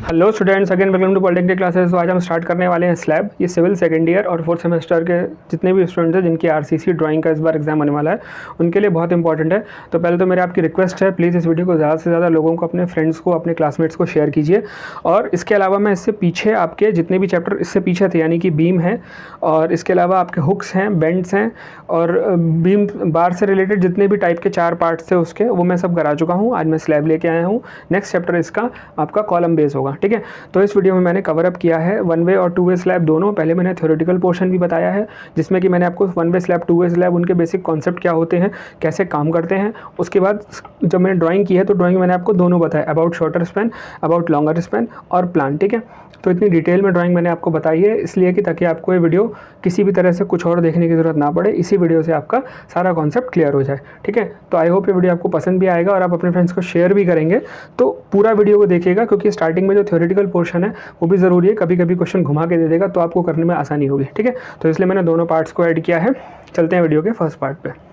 Hello students, again welcome to polytechnic classes. तो आज हम स्टार्ट करने वाले हैं स्लैब। ये सिविल सेकेंड ईयर और फोर्थ सेमेस्टर के जितने भी स्टूडेंट्स हैं जिनकी आरसीसी ड्राइंग का इस बार एग्जाम आने वाला है उनके लिए बहुत इंपॉर्टेंट है। तो पहले तो मेरी आपकी रिक्वेस्ट है, प्लीज़ इस वीडियो को ज़्यादा से ज़्यादा लोगों को, अपने फ्रेंड्स को, अपने क्लासमेट्स को शेयर कीजिए। और इसके अलावा मैं इससे पीछे आपके जितने भी चैप्टर इससे पीछे थे, यानी कि बीम है और इसके अलावा आपके हुक्स हैं, बेंड्स हैं और बीम बार से रिलेटेड जितने भी टाइप के 4 पार्ट्स थे उसके, वो मैं सब करा चुका हूँ। आज मैं स्लैब लेके आया हूँ। नेक्स्ट चैप्टर इसका आपका कॉलम बेस होगा, ठीक है। तो इस वीडियो में मैंने कवर अप किया है 1 वे और 2 वे स्लैब दोनों। पहले मैंने थ्योरेटिकल पोर्शन भी बताया है जिसमें कि मैंने आपको 1 वे स्लैब 2 वे स्लैब उनके बेसिक कॉन्सेप्ट क्या होते हैं, कैसे काम करते हैं। उसके बाद जब मैंने ड्राइंग की है तो ड्राइंग मैंने आपको दोनों बताया, about shorter span, about longer span और प्लान, ठीक है। तो इतनी डिटेल में ड्राइंग मैंने आपको बताई है इसलिए कि ताकि आपको ये वीडियो किसी भी तरह से कुछ और देखने की ज़रूरत ना पड़े, इसी वीडियो से आपका सारा कॉन्सेप्ट क्लियर हो जाए, ठीक है। तो आई होप ये वीडियो आपको पसंद भी आएगा और आप अपने फ्रेंड्स को शेयर भी करेंगे। तो पूरा वीडियो को देखिएगा क्योंकि स्टार्टिंग में जो थ्योरेटिकल पोर्शन है वो भी ज़रूरी है। कभी कभी क्वेश्चन घुमा के दे देगा तो आपको करने में आसानी होगी, ठीक है। तो इसलिए मैंने दोनों पार्ट्स को ऐड किया है। चलते हैं वीडियो के फर्स्ट पार्ट पे।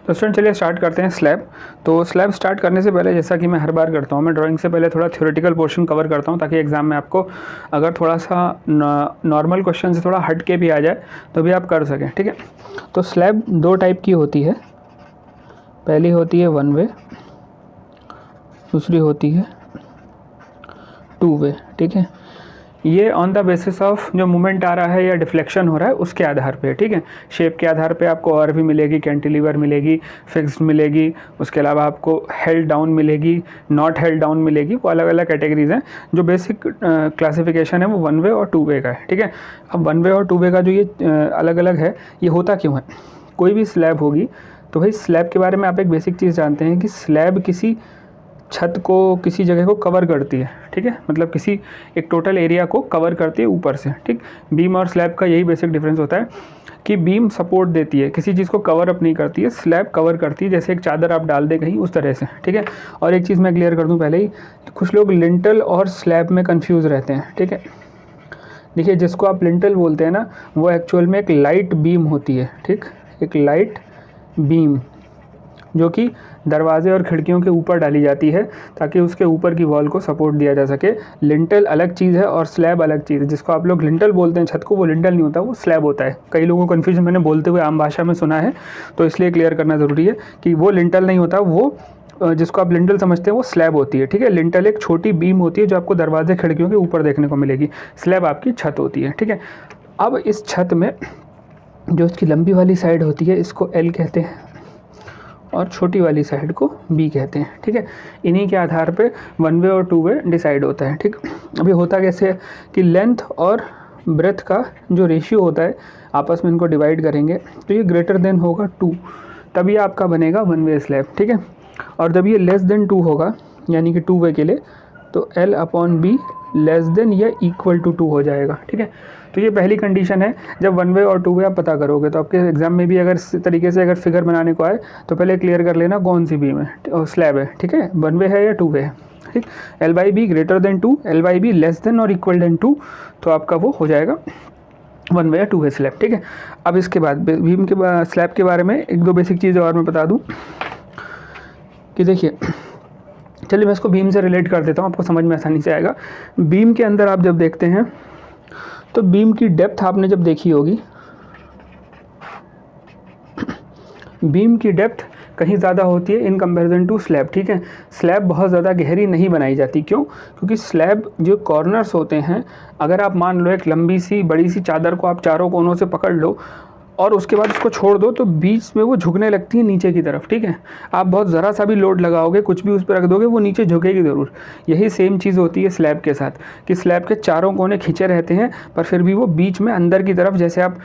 तो स्टूडेंट चलिए स्टार्ट करते हैं स्लैब। तो स्लैब स्टार्ट करने से पहले, जैसा कि मैं हर बार करता हूँ, मैं ड्राइंग से पहले थोड़ा थ्योरेटिकल पोर्शन कवर करता हूँ ताकि एग्जाम में आपको अगर थोड़ा सा नॉर्मल क्वेश्चन से थोड़ा हट के भी आ जाए तो भी आप कर सकें, ठीक है। तो स्लैब 2 टाइप की होती है। पहली होती है 1 वे, दूसरी होती है 2 वे, ठीक है। ये ऑन द बेसिस ऑफ जो मूवमेंट आ रहा है या डिफ्लेक्शन हो रहा है उसके आधार पे, ठीक है। शेप के आधार पे आपको और भी मिलेगी, कैंटिलीवर मिलेगी, फिक्स्ड मिलेगी, उसके अलावा आपको हेल्ड डाउन मिलेगी, नॉट हेल्ड डाउन मिलेगी। वो अलग अलग कैटेगरीज हैं। जो बेसिक क्लासिफिकेशन है वो 1 वे और 2 वे का है, ठीक है। अब 1 वे और 2 वे का जो ये अलग अलग है, ये होता क्यों है? कोई भी स्लैब होगी तो भाई स्लैब के बारे में आप एक बेसिक चीज़ जानते हैं कि स्लैब किसी छत को, किसी जगह को कवर करती है, ठीक है। मतलब किसी एक टोटल एरिया को कवर करती है ऊपर से, ठीक। बीम और स्लैब का यही बेसिक डिफरेंस होता है कि बीम सपोर्ट देती है, किसी चीज़ को कवर अप नहीं करती है। स्लैब कवर करती है, जैसे एक चादर आप डाल दे कहीं, उस तरह से, ठीक है। और एक चीज़ मैं क्लियर कर दूं पहले ही, कुछ लोग लिंटल और स्लैब में कन्फ्यूज़ रहते हैं, ठीक है। देखिए, जिसको आप लिंटल बोलते हैं ना, वो एक्चुअल में एक लाइट बीम होती है, ठीक। एक लाइट बीम जो कि दरवाजे और खिड़कियों के ऊपर डाली जाती है ताकि उसके ऊपर की वॉल को सपोर्ट दिया जा सके। लिंटल अलग चीज़ है और स्लैब अलग चीज़ है। जिसको आप लोग लिंटल बोलते हैं छत को, वो लिंटल नहीं होता, वो स्लैब होता है। कई लोगों को कन्फ्यूजन मैंने बोलते हुए आम भाषा में सुना है, तो इसलिए क्लियर करना ज़रूरी है कि वो लिंटल नहीं होता, वो जिसको आप लिंटल समझते हैं वो स्लैब होती है, ठीक है। लिंटल एक छोटी बीम होती है जो आपको दरवाजे खिड़कियों के ऊपर देखने को मिलेगी। स्लैब आपकी छत होती है, ठीक है। अब इस छत में जो इसकी लंबी वाली साइड होती है इसको एल कहते हैं और छोटी वाली साइड को बी कहते हैं, ठीक है। इन्हीं के आधार पे 1 वे और 2 वे डिसाइड होता है, ठीक। अभी होता कैसे है कि लेंथ और ब्रेथ का जो रेशियो होता है, आपस में इनको डिवाइड करेंगे तो ये ग्रेटर देन होगा 2, तभी आपका बनेगा 1 वे स्लैब, ठीक है। और जब ये लेस देन 2 होगा, यानी कि 2 वे के लिए, तो L/B लेस देन या इक्वल टू 2 हो जाएगा, ठीक है। तो ये पहली कंडीशन है। जब 1 वे और 2 वे आप पता करोगे तो आपके एग्जाम में भी अगर इस तरीके से अगर फिगर बनाने को आए तो पहले क्लियर कर लेना कौन सी बीम है और स्लैब है, ठीक है। 1 वे है या 2 वे है, ठीक। L/B greater than 2, L/B less than और इक्वल देन 2, तो आपका वो हो जाएगा 1 वे या 2 वे स्लैब, ठीक है। अब इसके बाद बीम के स्लैब के बारे में 1-2 बेसिक चीज़ें और मैं बता दूँ कि देखिए, चलिए मैं इसको बीम से रिलेट कर देता हूँ, आपको समझ में आसानी से आएगा। बीम के अंदर आप जब देखते हैं तो बीम की डेप्थ आपने जब देखी होगी, बीम की डेप्थ कहीं ज़्यादा होती है इन कंपैरिजन टू स्लैब, ठीक है। स्लैब बहुत ज़्यादा गहरी नहीं बनाई जाती। क्यों? क्योंकि स्लैब जो कॉर्नर्स होते हैं, अगर आप मान लो एक लंबी सी बड़ी सी चादर को आप चारों कोनों से पकड़ लो और उसके बाद उसको छोड़ दो तो बीच में वो झुकने लगती है नीचे की तरफ, ठीक है। आप बहुत ज़रा सा भी लोड लगाओगे, कुछ भी उस पर रख दोगे, वो नीचे झुकेगी ज़रूर। यही सेम चीज़ होती है स्लैब के साथ कि स्लैब के चारों कोने खींचे रहते हैं पर फिर भी वो बीच में अंदर की तरफ, जैसे आप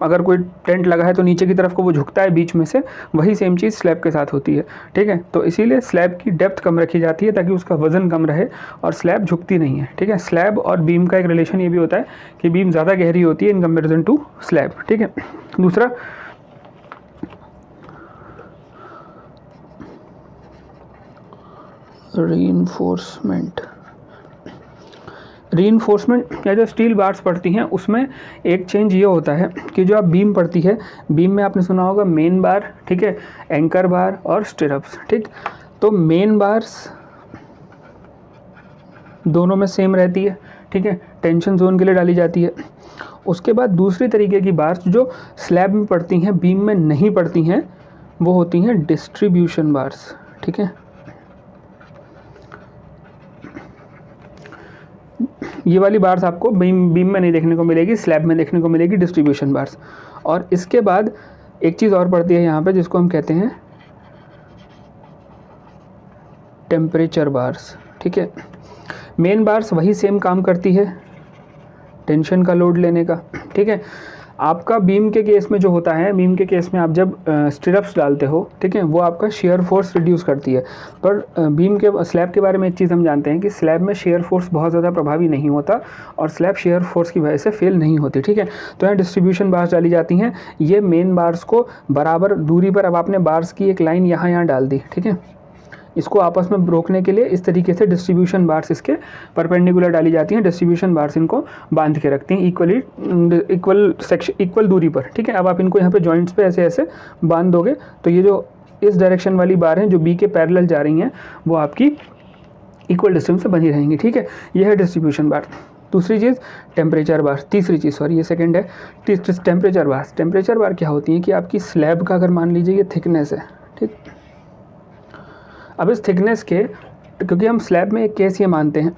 अगर कोई टेंट लगा है तो नीचे की तरफ को वो झुकता है बीच में से, वही सेम चीज़ स्लैब के साथ होती है, ठीक है। तो इसीलिए स्लैब की डेप्थ कम रखी जाती है ताकि उसका वज़न कम रहे और स्लैब झुकती नहीं है, ठीक है। स्लैब और बीम का एक रिलेशन ये भी होता है कि बीम ज़्यादा गहरी होती है इन कंपेरिजन टू स्लैब, ठीक है। दूसरा, रीइंफोर्समेंट। रीइंफोर्समेंट या जो स्टील बार्स पड़ती हैं उसमें एक चेंज ये होता है कि जो आप बीम पड़ती है, बीम में आपने सुना होगा मेन बार, ठीक है, एंकर बार और स्टिरअप्स, ठीक। तो मेन बार्स दोनों में सेम रहती है, ठीक है, टेंशन जोन के लिए डाली जाती है। उसके बाद दूसरी तरीके की बार्स जो स्लैब में पड़ती हैं, बीम में नहीं पड़ती हैं, वो होती हैं डिस्ट्रीब्यूशन बार्स, ठीक है। ये वाली बार्स आपको बीम में नहीं देखने को मिलेगी, स्लैब में देखने को मिलेगी, डिस्ट्रीब्यूशन बार्स। और इसके बाद एक चीज़ और पड़ती है यहाँ पे जिसको हम कहते हैं टेम्परेचर बार्स, ठीक है। मेन बार्स वही सेम काम करती है टेंशन का लोड लेने का, ठीक है। आपका बीम के केस में जो होता है, बीम के केस में आप जब स्टिरप्स डालते हो, ठीक है, वो आपका शेयर फोर्स रिड्यूस करती है। पर बीम के स्लैब के बारे में एक चीज़ हम जानते हैं कि स्लैब में शेयर फोर्स बहुत ज़्यादा प्रभावी नहीं होता और स्लैब शेयर फोर्स की वजह से फेल नहीं होती, ठीक है। तो यहाँ डिस्ट्रीब्यूशन बार्स डाली जाती हैं। ये मेन बार्स को बराबर दूरी पर, अब आपने बार्स की एक लाइन यहाँ डाल दी, ठीक है, इसको आपस में रोकने के लिए इस तरीके से डिस्ट्रीब्यूशन बार्स इसके परपेंडिकुलर डाली जाती हैं। डिस्ट्रीब्यूशन बार्स इनको बांध के रखती हैं इक्वल दूरी पर, ठीक है। अब आप इनको यहाँ पे जॉइंट्स पे ऐसे ऐसे बांध दोगे तो ये जो इस डायरेक्शन वाली बार हैं जो बी के पैरेलल जा रही हैं वो आपकी इक्वल डिस्टेंस से बनी रहेंगी, ठीक है। ये है डिस्ट्रीब्यूशन बार। दूसरी चीज़ टेम्परेचर बार, तीसरी चीज़, सॉरी ये सेकंड है, टेम्परेचर बार। टेम्परेचर बार क्या होती है कि आपकी स्लैब का अगर मान लीजिए ये थिकनेस है, ठीक। अब इस थिकनेस के, क्योंकि हम स्लैब में एक केस ये मानते हैं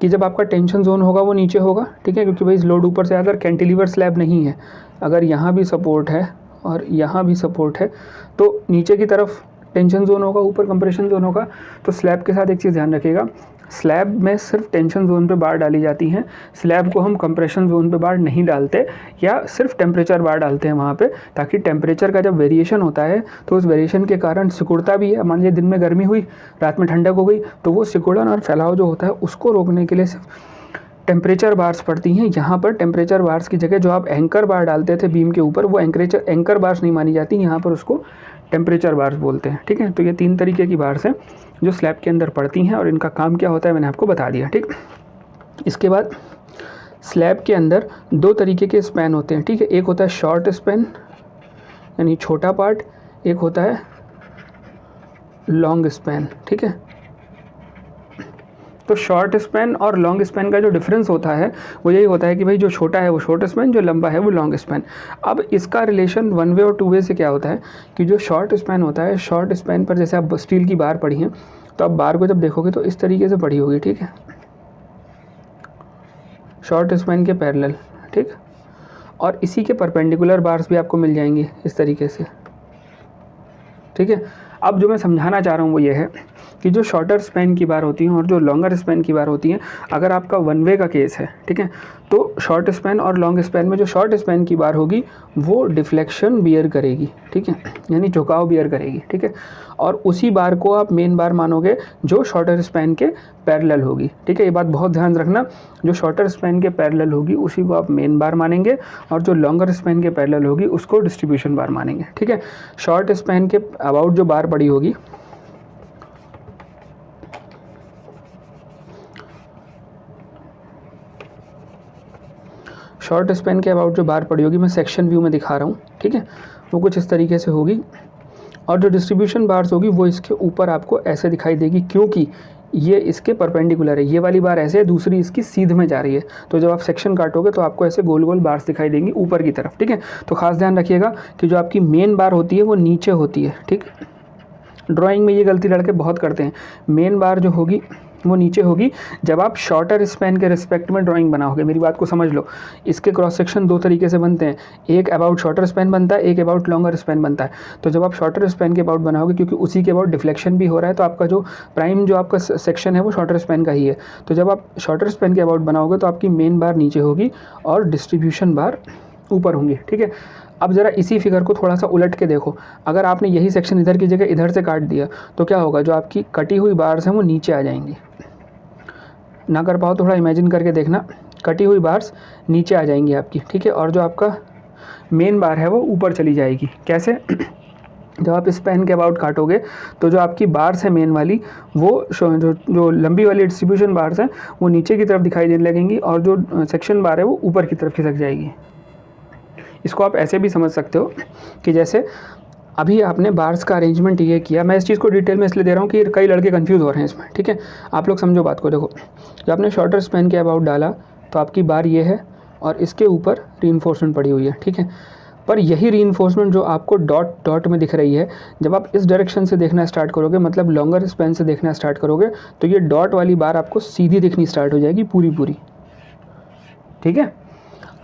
कि जब आपका टेंशन जोन होगा वो नीचे होगा, ठीक है, क्योंकि भाई इस लोड ऊपर से अगर कैंटिलीवर स्लैब नहीं है, अगर यहाँ भी सपोर्ट है और यहाँ भी सपोर्ट है तो नीचे की तरफ टेंशन जोन होगा, ऊपर कंप्रेशन जोन होगा। तो स्लैब के साथ एक चीज़ ध्यान रखिएगा, स्लैब में सिर्फ टेंशन जोन पे बार डाली जाती हैं, स्लैब को हम कंप्रेशन जोन पे बार नहीं डालते या सिर्फ टेम्परेचर बार डालते हैं वहाँ पे, ताकि टेम्परेचर का जब वेरिएशन होता है तो उस वेरिएशन के कारण सिकुड़ता भी है। मान लीजिए दिन में गर्मी हुई, रात में ठंडक हो गई, तो वो सिकुड़न और फैलाव जो होता है उसको रोकने के लिए सिर्फ टेम्परेचर बार्स पड़ती हैं। यहाँ पर टेम्परेचर बार्स की जगह जो आप एंकर बार डालते थे बीम के ऊपर, वो एंकर बार्स नहीं मानी जाती, यहाँ पर उसको टेम्परेचर बार्स बोलते हैं, ठीक है। तो ये 3 तरीके की बार्स हैं जो स्लैब के अंदर पड़ती हैं और इनका काम क्या होता है मैंने आपको बता दिया, ठीक। इसके बाद स्लैब के अंदर 2 तरीके के स्पैन होते हैं, ठीक है। एक होता है शॉर्ट स्पैन यानी छोटा पार्ट, एक होता है लॉन्ग स्पैन, ठीक है। तो शॉर्ट स्पैन और लॉन्ग स्पैन का जो डिफरेंस होता है वो यही होता है कि भाई जो छोटा है वो शॉर्ट स्पैन, जो लंबा है वो लॉन्ग स्पैन। अब इसका रिलेशन 1 वे और 2 वे से क्या होता है कि जो शॉर्ट स्पैन होता है, शॉर्ट स्पैन पर जैसे आप स्टील की बार पड़ी हैं तो आप बार को जब देखोगे तो इस तरीके से पड़ी होगी, ठीक है, शॉर्ट स्पैन के पैरेलल, ठीक। और इसी के परपेंडिकुलर बार्स भी आपको मिल जाएंगी इस तरीके से, ठीक है। अब जो मैं समझाना चाह रहा हूँ वो ये है कि जो शॉर्टर स्पैन की बार होती हैं और जो लॉन्गर स्पैन की बार होती हैं, अगर आपका 1 वे का केस है, ठीक है, तो शॉर्ट स्पैन और लॉन्ग स्पैन में जो शॉर्ट स्पैन की बार होगी वो डिफ्लेक्शन बियर करेगी, ठीक है, यानी झुकाव बियर करेगी, ठीक है। और उसी बार को आप मेन बार मानोगे जो शॉर्टर स्पैन के पैरेलल होगी, ठीक है। ये बात बहुत ध्यान रखना, जो शॉर्टर स्पैन के पैरेलल होगी उसी को आप मेन बार मानेंगे और जो लॉन्गर स्पैन के पैरेलल होगी उसको डिस्ट्रीब्यूशन बार मानेंगे, ठीक है। शॉर्ट स्पैन के अबाउट जो बार पड़ी होगी, शॉर्ट स्पैन के अबाउट जो बार पड़ी होगी, मैं सेक्शन व्यू में दिखा रहा हूँ, ठीक है, वो कुछ इस तरीके से होगी। और जो डिस्ट्रीब्यूशन बार्स होगी वो इसके ऊपर आपको ऐसे दिखाई देगी, क्योंकि ये इसके परपेंडिकुलर है। ये वाली बार ऐसे है, दूसरी इसकी सीध में जा रही है, तो जब आप सेक्शन काटोगे तो आपको ऐसे गोल गोल बार्स दिखाई देंगी ऊपर की तरफ, ठीक है। तो खास ध्यान रखिएगा कि जो आपकी मेन बार होती है वो नीचे होती है, ठीक। ड्राइंग में ये गलती लड़के बहुत करते हैं, मेन बार जो होगी वो नीचे होगी जब आप शॉर्टर स्पैन के रिस्पेक्ट में ड्राइंग बनाओगे। मेरी बात को समझ लो, इसके क्रॉस सेक्शन 2 तरीके से बनते हैं, एक अबाउट शॉर्टर स्पैन बनता है, एक अबाउट लॉन्गर स्पैन बनता है। तो जब आप शॉर्टर स्पैन के अबाउट बनाओगे, क्योंकि उसी के अबाउट डिफ्लेक्शन भी हो रहा है, तो आपका जो प्राइम जो आपका सेक्शन है वो शॉर्टर स्पैन का ही है। तो जब आप शॉर्टर स्पैन के अबाउट बनाओगे तो आपकी मेन बार नीचे होगी और डिस्ट्रीब्यूशन बार ऊपर होंगी, ठीक है। अब ज़रा इसी फिगर को थोड़ा सा उलट के देखो, अगर आपने यही सेक्शन इधर की जगह इधर से काट दिया तो क्या होगा, जो आपकी कटी हुई बार्स हैं वो नीचे आ जाएंगी। ना कर पाओ तो थोड़ा इमेजिन करके देखना, कटी हुई बार्स नीचे आ जाएंगी आपकी, ठीक है। और जो आपका मेन बार है वो ऊपर चली जाएगी। कैसे? जब आप इस पेन के अबाउट काटोगे तो जो आपकी बार्स है मेन वाली, वो जो लंबी वाली डिस्ट्रीब्यूशन बार्स हैं वो नीचे की तरफ दिखाई देने लगेंगी और जो सेक्शन बार है वो ऊपर की तरफ खिसक जाएगी। इसको आप ऐसे भी समझ सकते हो कि जैसे अभी आपने बार्स का अरेंजमेंट ये किया, मैं इस चीज़ को डिटेल में इसलिए दे रहा हूँ कि कई लड़के कंफ्यूज हो रहे हैं इसमें, ठीक है। आप लोग समझो बात को। देखो, जब आपने शॉर्टर स्पैन के अबाउट डाला तो आपकी बार ये है और इसके ऊपर रीइंफोर्समेंट पड़ी हुई है, ठीक है। पर यही रीइंफोर्समेंट जो आपको डॉट डॉट में दिख रही है, जब आप इस डायरेक्शन से देखना स्टार्ट करोगे, मतलब लॉन्गर स्पैन से देखना स्टार्ट करोगे, तो ये डॉट वाली बार आपको सीधी दिखनी स्टार्ट हो जाएगी पूरी पूरी, ठीक है।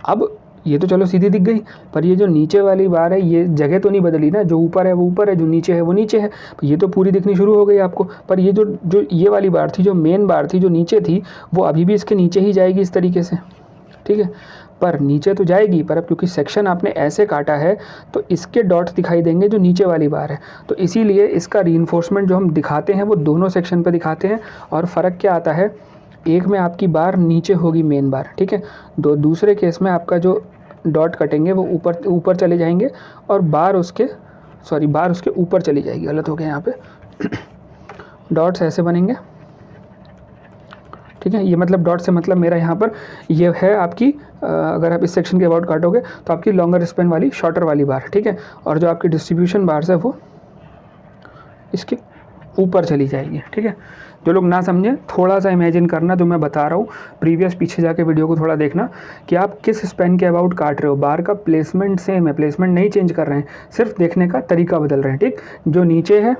अब ये तो चलो सीधी दिख गई, पर ये जो नीचे वाली बार है ये जगह तो नहीं बदली ना, जो ऊपर है वो ऊपर है, जो नीचे है वो नीचे है, ये तो पूरी दिखनी शुरू हो गई आपको। पर ये जो ये वाली बार थी, जो मेन बार थी, जो नीचे थी, वो अभी भी इसके नीचे ही जाएगी इस तरीके से, ठीक है। पर नीचे तो जाएगी, पर अब क्योंकि सेक्शन आपने ऐसे काटा है तो इसके डॉट्स दिखाई देंगे जो नीचे वाली बार है, तो इसीलिए इसका रीइंफोर्समेंट जो हम दिखाते हैं वो दोनों सेक्शन पे दिखाते हैं। और फ़र्क क्या आता है, एक में आपकी बार नीचे होगी मेन बार, ठीक है, दूसरे केस में आपका जो डॉट कटेंगे वो ऊपर ऊपर चले जाएंगे और बार उसके ऊपर चली जाएगी। गलत हो गया यहाँ पे डॉट्स ऐसे बनेंगे, ठीक है। ये मतलब डॉट से मतलब मेरा यहाँ पर ये है आपकी अगर आप इस सेक्शन के अबाउट काटोगे तो आपकी लॉन्गर स्पैन वाली शॉर्टर वाली बार, ठीक है। और जो आपकी डिस्ट्रीब्यूशन बार्स है वो इसके ऊपर चली जाएगी, ठीक है। जो लोग ना समझें थोड़ा सा इमेजिन करना, जो मैं बता रहा हूँ प्रीवियस पीछे जाके वीडियो को थोड़ा देखना कि आप किस स्पैन के अबाउट काट रहे हो। बार का प्लेसमेंट सेम है, प्लेसमेंट नहीं चेंज कर रहे हैं, सिर्फ देखने का तरीका बदल रहे हैं, ठीक। जो नीचे है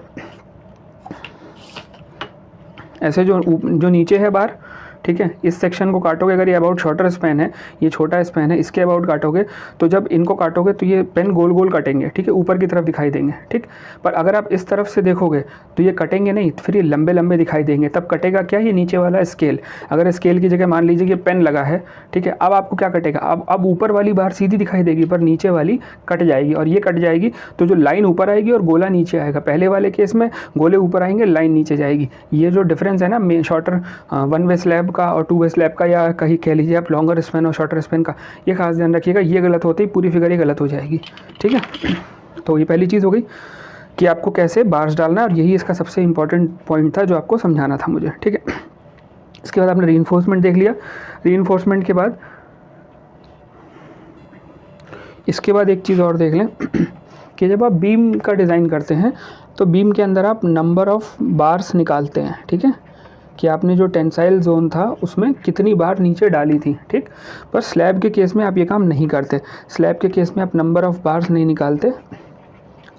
ऐसे, जो नीचे है बार, ठीक है, इस सेक्शन को काटोगे, अगर ये अबाउट शॉर्टर स्पैन है, ये छोटा स्पैन है, इसके अबाउट काटोगे तो जब इनको काटोगे तो ये पेन गोल गोल कटेंगे, ठीक है, ऊपर की तरफ दिखाई देंगे, ठीक। पर अगर आप इस तरफ से देखोगे तो ये कटेंगे नहीं, फिर ये लंबे लंबे दिखाई देंगे। तब कटेगा क्या, ये नीचे वाला स्केल। अगर स्केल की जगह मान लीजिए कि पेन लगा है, ठीक है, अब आपको क्या कटेगा, अब ऊपर वाली बार सीधी दिखाई देगी पर नीचे वाली कट जाएगी, और ये कट जाएगी तो जो लाइन ऊपर आएगी और गोला नीचे आएगा। पहले वाले केस में गोले ऊपर आएंगे, लाइन नीचे जाएगी। ये जो डिफरेंस है ना शॉर्टर वन वे स्लैब का और टू वे स्लैब का, या कहीं कह लीजिए आप लॉन्गर स्पैन और शॉर्टर स्पैन का, ये खास ध्यान रखिएगा। ये गलत होते ही पूरी फिगर ही गलत हो जाएगी, ठीक है। तो ये पहली चीज़ हो गई कि आपको कैसे बार्स डालना है, और यही इसका सबसे इंपॉर्टेंट पॉइंट था जो आपको समझाना था मुझे, ठीक है। इसके बाद आपने रीइंफोर्समेंट देख लिया। रीइंफोर्समेंट के बाद इसके बाद एक चीज़ और देख लें कि जब आप बीम का डिज़ाइन करते हैं तो बीम के अंदर आप नंबर ऑफ़ बार्स निकालते हैं, ठीक है, कि आपने जो टेंसाइल जोन था उसमें कितनी बार नीचे डाली थी, ठीक। पर स्लैब के केस में आप ये काम नहीं करते। स्लैब के केस में आप नंबर ऑफ़ बार्स नहीं निकालते,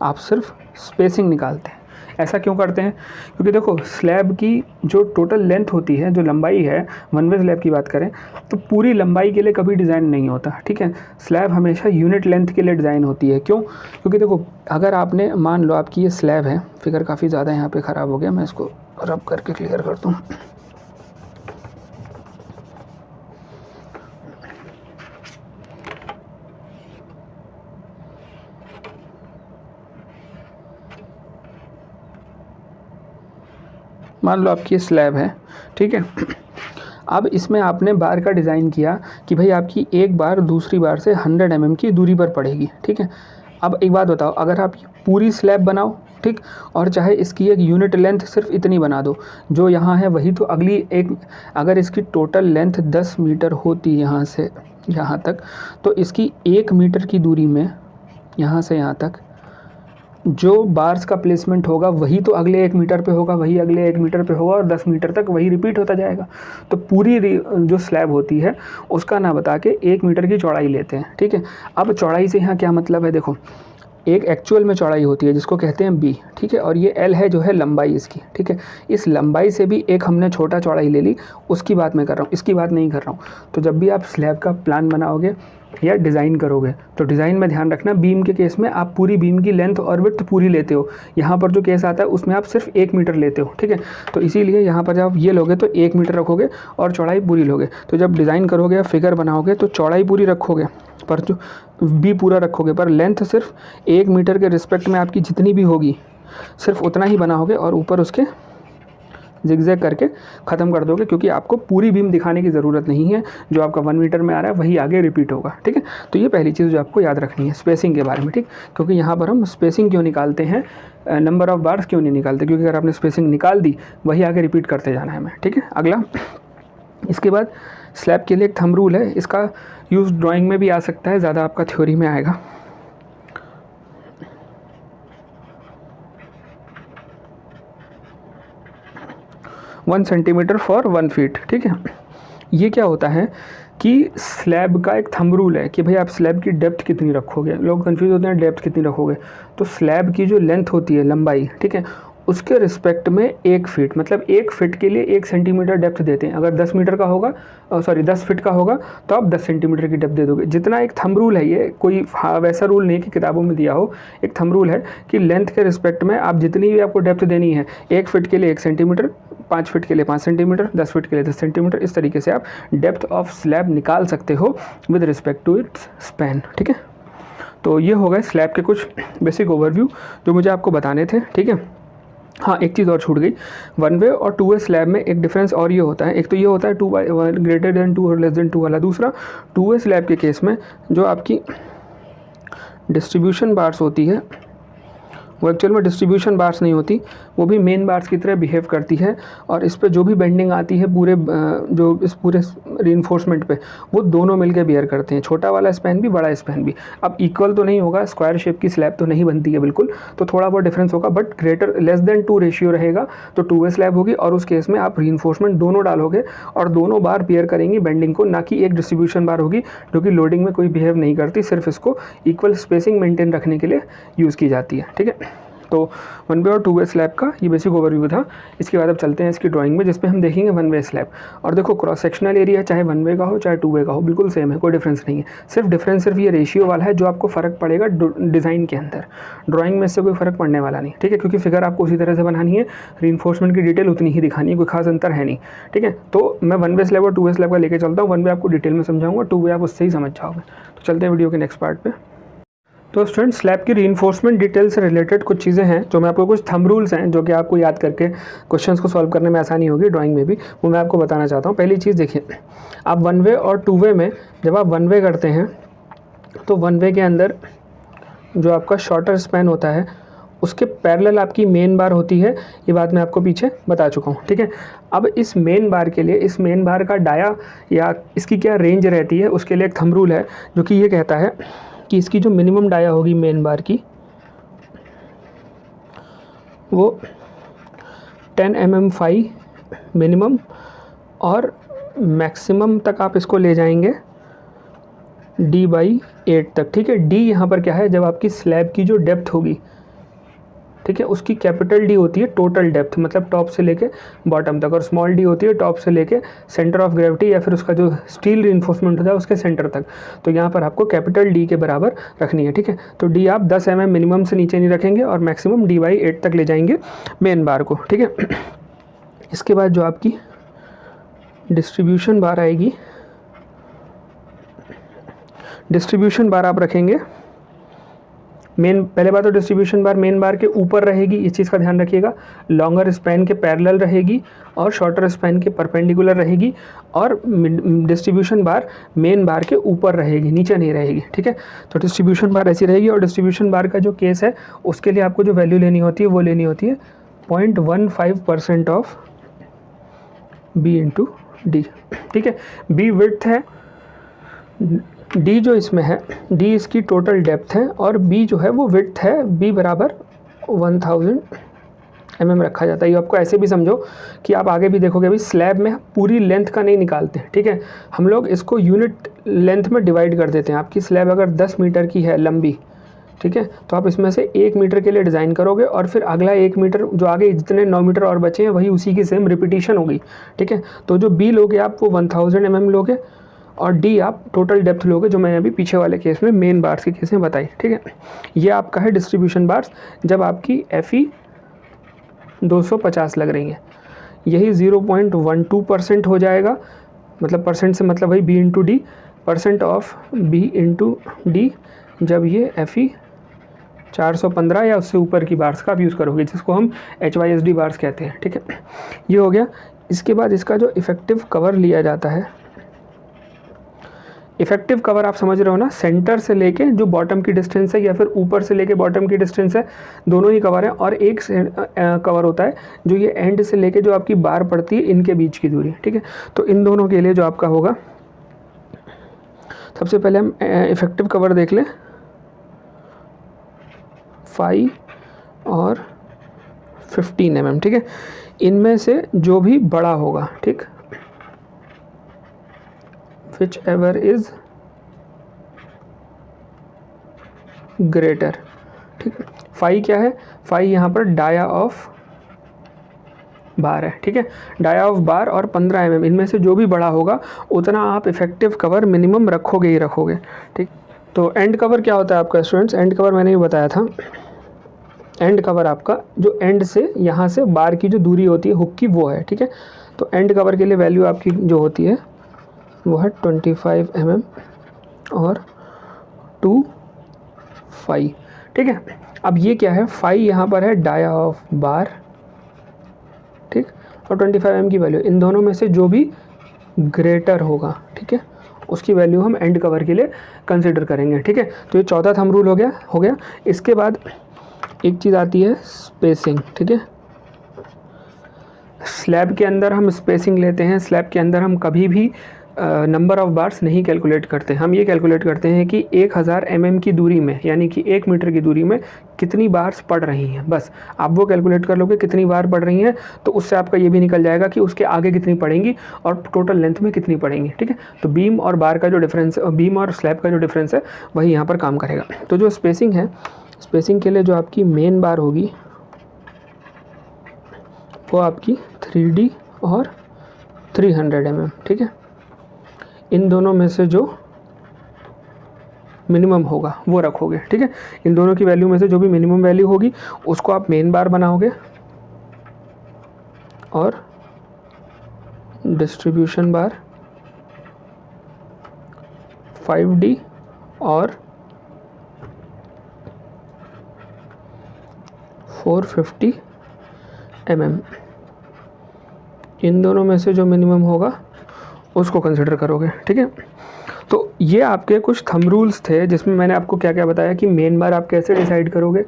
आप सिर्फ स्पेसिंग निकालते हैं। ऐसा क्यों करते हैं, क्योंकि देखो स्लैब की जो टोटल लेंथ होती है, जो लंबाई है, वन वे स्लैब की बात करें तो पूरी लंबाई के लिए कभी डिज़ाइन नहीं होता, ठीक है। स्लैब हमेशा यूनिट लेंथ के लिए डिज़ाइन होती है। क्यों, क्योंकि देखो अगर आपने मान लो आपकी ये स्लैब है, फिगर काफ़ी ज़्यादा यहाँ पे ख़राब हो गया, मैं इसको रब करके क्लियर कर दूँ। मान लो आपकी स्लैब है, ठीक है। अब इसमें आपने बार का डिज़ाइन किया कि भाई आपकी एक बार दूसरी बार से 100 mm की दूरी पर पड़ेगी, ठीक है। अब एक बात बताओ, अगर आप पूरी स्लैब बनाओ, ठीक, और चाहे इसकी एक यूनिट लेंथ सिर्फ इतनी बना दो जो यहाँ है वही, तो अगली एक, अगर इसकी टोटल लेंथ 10 मीटर होती यहाँ से यहाँ तक, तो इसकी 1 मीटर की दूरी में यहाँ से यहाँ तक जो बार्स का प्लेसमेंट होगा वही तो अगले 1 मीटर पे होगा, वही अगले 1 मीटर पे होगा, और 10 मीटर तक वही रिपीट होता जाएगा। तो पूरी जो स्लैब होती है उसका ना बता के 1 मीटर की चौड़ाई लेते हैं, ठीक है। अब चौड़ाई से यहाँ क्या मतलब है, देखो एक एक्चुअल में चौड़ाई होती है जिसको कहते हैं बी, ठीक है, और ये एल है जो है लंबाई इसकी, ठीक है। इस लंबाई से भी एक हमने छोटा चौड़ाई ले ली, उसकी बात मैं कर रहा हूँ, इसकी बात नहीं कर रहा हूँ। तो जब भी आप स्लैब का प्लान बनाओगे या डिज़ाइन करोगे तो डिज़ाइन में ध्यान रखना, बीम के केस में आप पूरी बीम की लेंथ और विड्थ पूरी लेते हो। यहाँ पर जो केस आता है उसमें आप सिर्फ 1 मीटर लेते हो, ठीक है। तो इसीलिए यहाँ पर जब आप ये लोगे तो 1 मीटर रखोगे और चौड़ाई पूरी लोगे। तो जब डिज़ाइन करोगे या फिगर बनाओगे तो चौड़ाई पूरी रखोगे पर जो बी पूरा रखोगे, पर लेंथ सिर्फ 1 मीटर के रिस्पेक्ट में आपकी जितनी भी होगी सिर्फ उतना ही बनाओगे, और ऊपर उसके जिगजैग करके ख़त्म कर दोगे, क्योंकि आपको पूरी बीम दिखाने की ज़रूरत नहीं है। जो आपका 1 मीटर में आ रहा है वही आगे रिपीट होगा, ठीक है। तो ये पहली चीज़ जो आपको याद रखनी है स्पेसिंग के बारे में, ठीक, क्योंकि यहाँ पर हम स्पेसिंग क्यों निकालते हैं, नंबर ऑफ़ बार्स क्यों नहीं निकालते, क्योंकि अगर आपने स्पेसिंग निकाल दी वही आगे रिपीट करते जाना है हमें, ठीक है। अगला, इसके बाद स्लैब के लिए एक थंब रूल है, इसका यूज़ ड्राइंग में भी आ सकता है, ज़्यादा आपका थ्योरी में आएगा। 1 सेंटीमीटर फॉर 1 फीट, ठीक है। ये क्या होता है कि स्लैब का एक थंब रूल है कि भाई आप स्लैब की डेप्थ कितनी रखोगे। लोग कंफ्यूज होते हैं डेप्थ कितनी रखोगे, तो स्लैब की जो लेंथ होती है, लंबाई, ठीक है, उसके रिस्पेक्ट में 1 फीट, मतलब 1 फीट के लिए 1 सेंटीमीटर डेप्थ देते हैं। अगर 10 मीटर का होगा, 10 फीट का होगा, तो आप 10 सेंटीमीटर की डेप्थ दे दोगे। जितना एक थंब रूल है, ये कोई वैसा रूल नहीं है कि किताबों में दिया हो, एक थंब रूल है कि लेंथ के रिस्पेक्ट में आप जितनी भी आपको डेप्थ देनी है, 1 फीट के लिए 1 सेंटीमीटर, 5 फीट के लिए 5 सेंटीमीटर, 10 फीट के लिए 10 सेंटीमीटर, इस तरीके से आप डेप्थ ऑफ स्लैब निकाल सकते हो with respect to its span, ठीक है। तो ये हो गए स्लैब के कुछ बेसिक ओवरव्यू जो मुझे आपको बताने थे, ठीक है। हाँ, एक चीज़ और छूट गई, 1 वे और 2 वे स्लैब में एक डिफरेंस और ये होता है। एक तो ये होता है 2 ग्रेटर देन 2 और लेस देन 2 वाला। दूसरा, 2 वे स्लैब के केस में जो आपकी डिस्ट्रीब्यूशन बार्स होती है वो एक्चुअल में डिस्ट्रीब्यूशन बार्स नहीं होती, वो भी मेन बार्स की तरह बिहेव करती है, और इस पे जो भी बेंडिंग आती है पूरे जो इस पूरे रीइंफोर्समेंट पे, वो दोनों मिलकर बियर करते हैं, छोटा वाला स्पैन भी बड़ा स्पैन भी। अब इक्वल तो नहीं होगा, स्क्वायर शेप की स्लैब तो नहीं बनती है बिल्कुल, तो थोड़ा बहुत डिफरेंस होगा, but greater less than 2 ratio रहेगा तो 2 वे स्लैब होगी, और उस केस में आप रीइंफोर्समेंट दोनों डालोगे और दोनों बार बियर करेंगी बेंडिंग को, ना कि एक डिस्ट्रीब्यूशन बार होगी जो कि लोडिंग में कोई बिहेव नहीं करती, सिर्फ इसको इक्वल स्पेसिंग मेंटेन रखने के लिए यूज़ की जाती है, ठीक है। तो 1 वे और 2 वे स्लैब का ये बेसिक ओवरव्यू था। इसके बाद अब चलते हैं इसकी ड्राइंग में, जिसमें हम देखेंगे 1 वे स्लैब। और देखो, क्रॉस सेक्शनल एरिया चाहे 1 वे का हो चाहे 2 वे का हो, बिल्कुल सेम है, कोई डिफरेंस नहीं है। सिर्फ डिफरेंस सिर्फ ये रेशियो वाला है जो आपको फ़र्क पड़ेगा डिज़ाइन के अंदर। ड्राइंग में इससे कोई फ़र्क पड़ने वाला नहीं, ठीक है, क्योंकि फिगर आपको उसी तरह से बनानी है, रीइंफोर्समेंट की डिटेल उतनी ही दिखानी है, कोई खास अंतर है नहीं, ठीक है। तो मैं 1 वे स्लैब और 2 वे स्लैब का लेकर चलता हूँ। 1 वे आपको डिटेल में समझाऊंगा, 2 वे आप उससे ही समझ जाओगे। तो चलते हैं वीडियो के नेक्स्ट पार्ट पे। तो स्टूडेंट, स्लैब की रीइंफोर्समेंट डिटेल से रिलेटेड कुछ चीज़ें हैं जो मैं आपको, कुछ थंब रूल्स हैं जो कि आपको याद करके क्वेश्चंस को सॉल्व करने में आसानी होगी ड्राइंग में भी, वो मैं आपको बताना चाहता हूँ। पहली चीज़ देखिए, आप 1 वे और 2 वे में जब आप 1 वे करते हैं तो 1 वे के अंदर जो आपका शॉर्टर स्पैन होता है उसके पैरेलल आपकी मेन बार होती है, ये बात मैं आपको पीछे बता चुका हूँ, ठीक है। अब इस मेन बार के लिए, इस मेन बार का डाया या इसकी क्या रेंज रहती है, उसके लिए एक थंब रूल है जो कि ये कहता है कि इसकी जो मिनिमम डाया होगी मेन बार की, वो 10 mm फाई मिनिमम, और मैक्सिमम तक आप इसको ले जाएंगे D/8 तक, ठीक है। D यहाँ पर क्या है, जब आपकी स्लैब की जो डेप्थ होगी, ठीक है, उसकी कैपिटल D होती है टोटल डेप्थ, मतलब टॉप से लेके बॉटम तक, और स्मॉल d होती है टॉप से लेके सेंटर ऑफ ग्रेविटी या फिर उसका जो स्टील रीइंफोर्समेंट होता है उसके सेंटर तक। तो यहाँ पर आपको कैपिटल D के बराबर रखनी है, ठीक है। तो D आप 10 mm मिनिमम से नीचे नहीं रखेंगे और मैक्सिमम D/8 तक ले जाएंगे मेन बार को, ठीक है। इसके बाद जो आपकी डिस्ट्रीब्यूशन बार आएगी, डिस्ट्रीब्यूशन बार आप रखेंगे मेन, पहले बात तो डिस्ट्रीब्यूशन बार मेन बार के ऊपर रहेगी, इस चीज़ का ध्यान रखिएगा। लॉन्गर स्पैन के पैरेलल रहेगी और शॉर्टर स्पैन के परपेंडिकुलर रहेगी, और डिस्ट्रीब्यूशन बार मेन बार के ऊपर रहेगी, नीचे नहीं रहेगी, ठीक है। तो डिस्ट्रीब्यूशन बार ऐसी रहेगी, और डिस्ट्रीब्यूशन बार का जो केस है उसके लिए आपको जो वैल्यू लेनी होती है वो लेनी होती है 0.15% ऑफ B/D, ठीक है। B विड्थ है, D जो इसमें है, D इसकी टोटल डेप्थ है, और B जो है वो विड्थ है, B बराबर 1000 mm रखा जाता है। ये आपको ऐसे भी समझो कि आप आगे भी देखोगे, अभी स्लैब में पूरी लेंथ का नहीं निकालते, ठीक है, हम लोग इसको यूनिट लेंथ में डिवाइड कर देते हैं। आपकी स्लैब अगर 10 मीटर की है लंबी, ठीक है, तो आप इसमें से 1 मीटर के लिए डिज़ाइन करोगे, और फिर अगला 1 मीटर जो आगे जितने 9 मीटर और बचे हैं वही उसी की सेम रिपीटिशन होगी, ठीक है। तो जो B लोगे आप वो 1000 mm लोगे, और D आप टोटल डेप्थ लोगे, जो मैंने अभी पीछे वाले केस में मेन बार्स के केस में बताई, ठीक है। ये आपका है डिस्ट्रीब्यूशन बार्स जब आपकी FE 250 लग रही है। यही 0.12% हो जाएगा, मतलब परसेंट से मतलब वही B/D, परसेंट ऑफ B/D, जब ये FE 415 या उससे ऊपर की बार्स का आप यूज़ करोगे, जिसको हम HYSD बार्स कहते हैं, ठीक है। ये हो गया। इसके बाद इसका जो इफ़ेक्टिव कवर लिया जाता है, इफेक्टिव कवर आप समझ रहे हो ना, सेंटर से लेके जो बॉटम की डिस्टेंस है या फिर ऊपर से लेके बॉटम की डिस्टेंस है, दोनों ही कवर है। और एक कवर होता है जो ये एंड से लेके जो आपकी बार पड़ती है इनके बीच की दूरी, ठीक है। तो इन दोनों के लिए जो आपका होगा, सबसे पहले हम इफेक्टिव कवर देख लें, 5 और 15 mm, ठीक है। इनमें से जो भी बड़ा होगा, ठीक, विच एवर इज ग्रेटर, ठीक है। फाई क्या है, फाई यहाँ पर डाया ऑफ बार है, ठीक है, डाया ऑफ बार और 15 mm, इनमें से जो भी बड़ा होगा उतना आप इफेक्टिव कवर मिनिमम रखोगे ही रखोगे, ठीक। तो एंड कवर क्या होता है आपका स्टूडेंट्स, एंड कवर मैंने भी बताया था, एंड कवर आपका जो एंड से यहाँ से बार की जो दूरी होती है हुक की वो है, ठीक है। तो एंड कवर के लिए वैल्यू आपकी जो होती है वो है 25 mm और 2 फाई, ठीक है। अब ये क्या है, फाई यहाँ पर है डाया ऑफ बार, ठीक, और 25 mm की वैल्यू, इन दोनों में से जो भी ग्रेटर होगा, ठीक है, उसकी वैल्यू हम एंड कवर के लिए कंसिडर करेंगे, ठीक है। तो ये चौथा थंब रूल हो गया। इसके बाद एक चीज़ आती है स्पेसिंग, ठीक है। स्लैब के अंदर हम स्पेसिंग लेते हैं, स्लैब के अंदर हम कभी भी नंबर ऑफ़ बार्स नहीं कैलकुलेट करते, हम ये कैलकुलेट करते हैं कि 1000 mm की दूरी में, यानी कि 1 मीटर की दूरी में कितनी बार्स पड़ रही हैं, बस आप वो कैलकुलेट कर लोगे कितनी बार पड़ रही हैं, तो उससे आपका ये भी निकल जाएगा कि उसके आगे कितनी पड़ेंगी और टोटल लेंथ में कितनी पड़ेंगी, ठीक है। तो बीम और बार का जो डिफरेंस, बीम और स्लैब का जो डिफरेंस है वही यहाँ पर काम करेगा। तो जो स्पेसिंग है, स्पेसिंग के लिए जो आपकी मेन बार होगी वो आपकी 3D और 300 mm, ठीक है। इन दोनों में से जो मिनिमम होगा वो रखोगे, ठीक है। इन दोनों की वैल्यू में से जो भी मिनिमम वैल्यू होगी उसको आप मेन बार बनाओगे और डिस्ट्रीब्यूशन बार 5D और 450 mm, इन दोनों में से जो मिनिमम होगा उसको कंसिडर करोगे, ठीक है। तो ये आपके कुछ थंब रूल्स थे जिसमें मैंने आपको क्या क्या बताया कि मेन बार आप कैसे डिसाइड करोगे,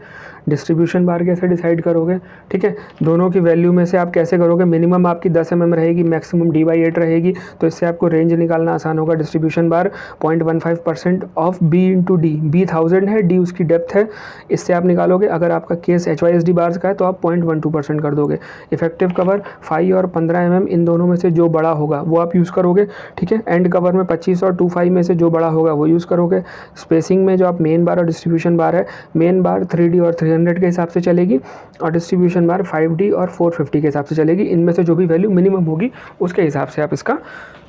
डिस्ट्रीब्यूशन बार कैसे डिसाइड करोगे, ठीक है। दोनों की वैल्यू में से आप कैसे करोगे, मिनिमम आपकी 10 mm रहेगी, मैक्सिमम D/8 रहेगी, तो इससे आपको रेंज निकालना आसान होगा। Distribution bar 0.15% of B into D, B 1000 है, D उसकी डेप्थ है, इससे आप निकालोगे। अगर आपका केस HYSD बार्स का है तो आप 0.12% कर दोगे। इफेक्टिव कवर 5 और 15 mm, इन दोनों में से जो बड़ा होगा वो आप यूज़ करोगे, ठीक है। एंड कवर में 25 और 25 में से जो बड़ा होगा वो यूज़ करोगे। स्पेसिंग में जो आप मेन बार और डिस्ट्रीब्यूशन बार है, मेन बार 3D और 300 के हिसाब से चलेगी और डिस्ट्रीब्यूशन बार 5D और 450 के हिसाब से चलेगी। इनमें से जो भी वैल्यू मिनिमम होगी उसके हिसाब से आप इसका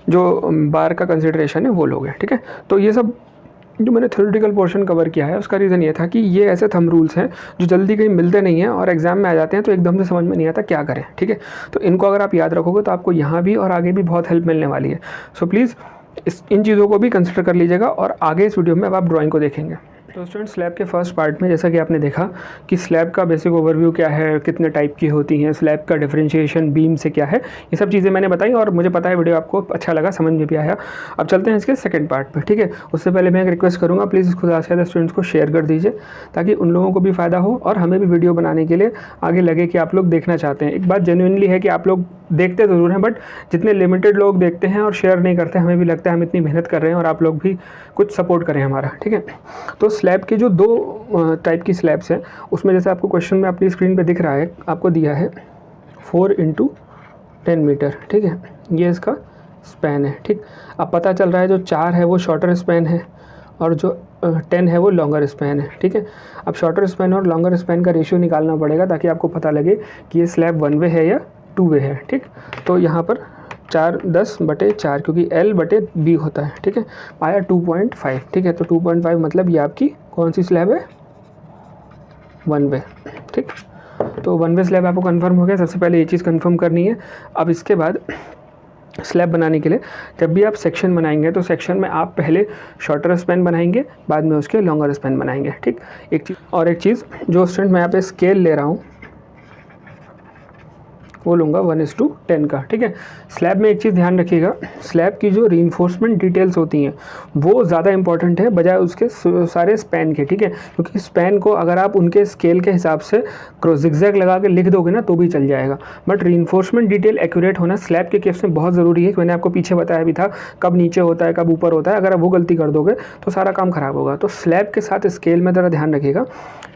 जो बार का कंसिडरेशन है वो लोगे, ठीक है। तो ये सब जो मैंने थ्योरेटिकल पोर्शन कवर किया है उसका रीज़न ये था कि ये ऐसे थंब रूल्स हैं जो जल्दी कहीं मिलते नहीं हैं और एग्जाम में आ जाते हैं तो एकदम से समझ में नहीं आता क्या करें, ठीक है। तो इनको अगर आप याद रखोगे तो आपको यहाँ भी और आगे भी बहुत हेल्प मिलने वाली है। सो प्लीज़ इन चीज़ों को भी कंसिडर कर लीजिएगा और आगे इस वीडियो में अब आप ड्राइंग को देखेंगे। तो स्टूडेंट, स्लैब के फर्स्ट पार्ट में जैसा कि आपने देखा कि स्लैब का बेसिक ओवरव्यू क्या है, कितने टाइप की होती हैं, स्लैब का डिफरेंशिएशन बीम से क्या है, ये सब चीज़ें मैंने बताई और मुझे पता है वीडियो आपको अच्छा लगा, समझ में भी आया। अब चलते हैं इसके सेकंड पार्ट पे, ठीक है। उससे पहले मैं एक रिक्वेस्ट करूँगा, प्लीज़ इसको ज़्यादा से ज़्यादा स्टूडेंट्स को शेयर कर दीजिए ताकि उन लोगों को भी फ़ायदा हो और हमें भी वीडियो बनाने के लिए आगे लगे कि आप लोग देखना चाहते हैं। एक बात जेन्युइनली है कि आप लोग देखते ज़रूर हैं, बट जितने लिमिटेड लोग देखते हैं और शेयर नहीं करते, हमें भी लगता है हम इतनी मेहनत कर रहे हैं और आप लोग भी कुछ सपोर्ट करें हमारा, ठीक है। तो स्लैब के जो 2 टाइप की स्लैब्स हैं उसमें जैसे आपको क्वेश्चन में अपनी स्क्रीन पे दिख रहा है, आपको दिया है 4 × 10 मीटर, ठीक है, ये इसका स्पैन है, ठीक। अब पता चल रहा है जो 4 है वो शॉर्टर स्पैन है और जो 10 है वो लॉन्गर स्पैन है, ठीक है। अब शॉर्टर स्पैन और लॉन्गर स्पैन का रेशियो निकालना पड़ेगा ताकि आपको पता लगे कि ये स्लैब 1 वे है या 2 वे है, ठीक। तो यहाँ पर 4/10/4 क्योंकि L/B होता है, ठीक है, पाया 2.5, ठीक है। तो 2.5 मतलब ये आपकी कौन सी स्लैब है, 1 वे, ठीक। तो 1 वे स्लैब आपको कंफर्म हो गया। सबसे पहले ये चीज़ कंफर्म करनी है। अब इसके बाद स्लैब बनाने के लिए जब भी आप सेक्शन बनाएंगे तो सेक्शन में आप पहले शॉर्टर स्पैन बनाएंगे, बाद में उसके लॉन्गर स्पैन बनाएंगे, ठीक। एक चीज़ जो स्टूडेंट मैं यहाँ पे स्केल ले रहा हूँ वो लूँगा 1:10 का, ठीक है। स्लैब में एक चीज़ ध्यान रखिएगा, स्लैब की जो रीइंफोर्समेंट डिटेल्स होती हैं वो ज़्यादा इंपॉर्टेंट है बजाय उसके सारे स्पैन के, ठीक है। क्योंकि स्पैन को अगर आप उनके स्केल के हिसाब से जिगजैग लगा के लिख दोगे ना तो भी चल जाएगा, बट रीइंफोर्समेंट डिटेल एक्यूरेट होना स्लैब के केस में बहुत ज़रूरी है। मैंने आपको पीछे बताया भी था कब नीचे होता है कब ऊपर होता है, अगर आप वो गलती कर दोगे तो सारा काम ख़राब होगा। तो स्लैब के साथ स्केल में ज़रा ध्यान रखिएगा।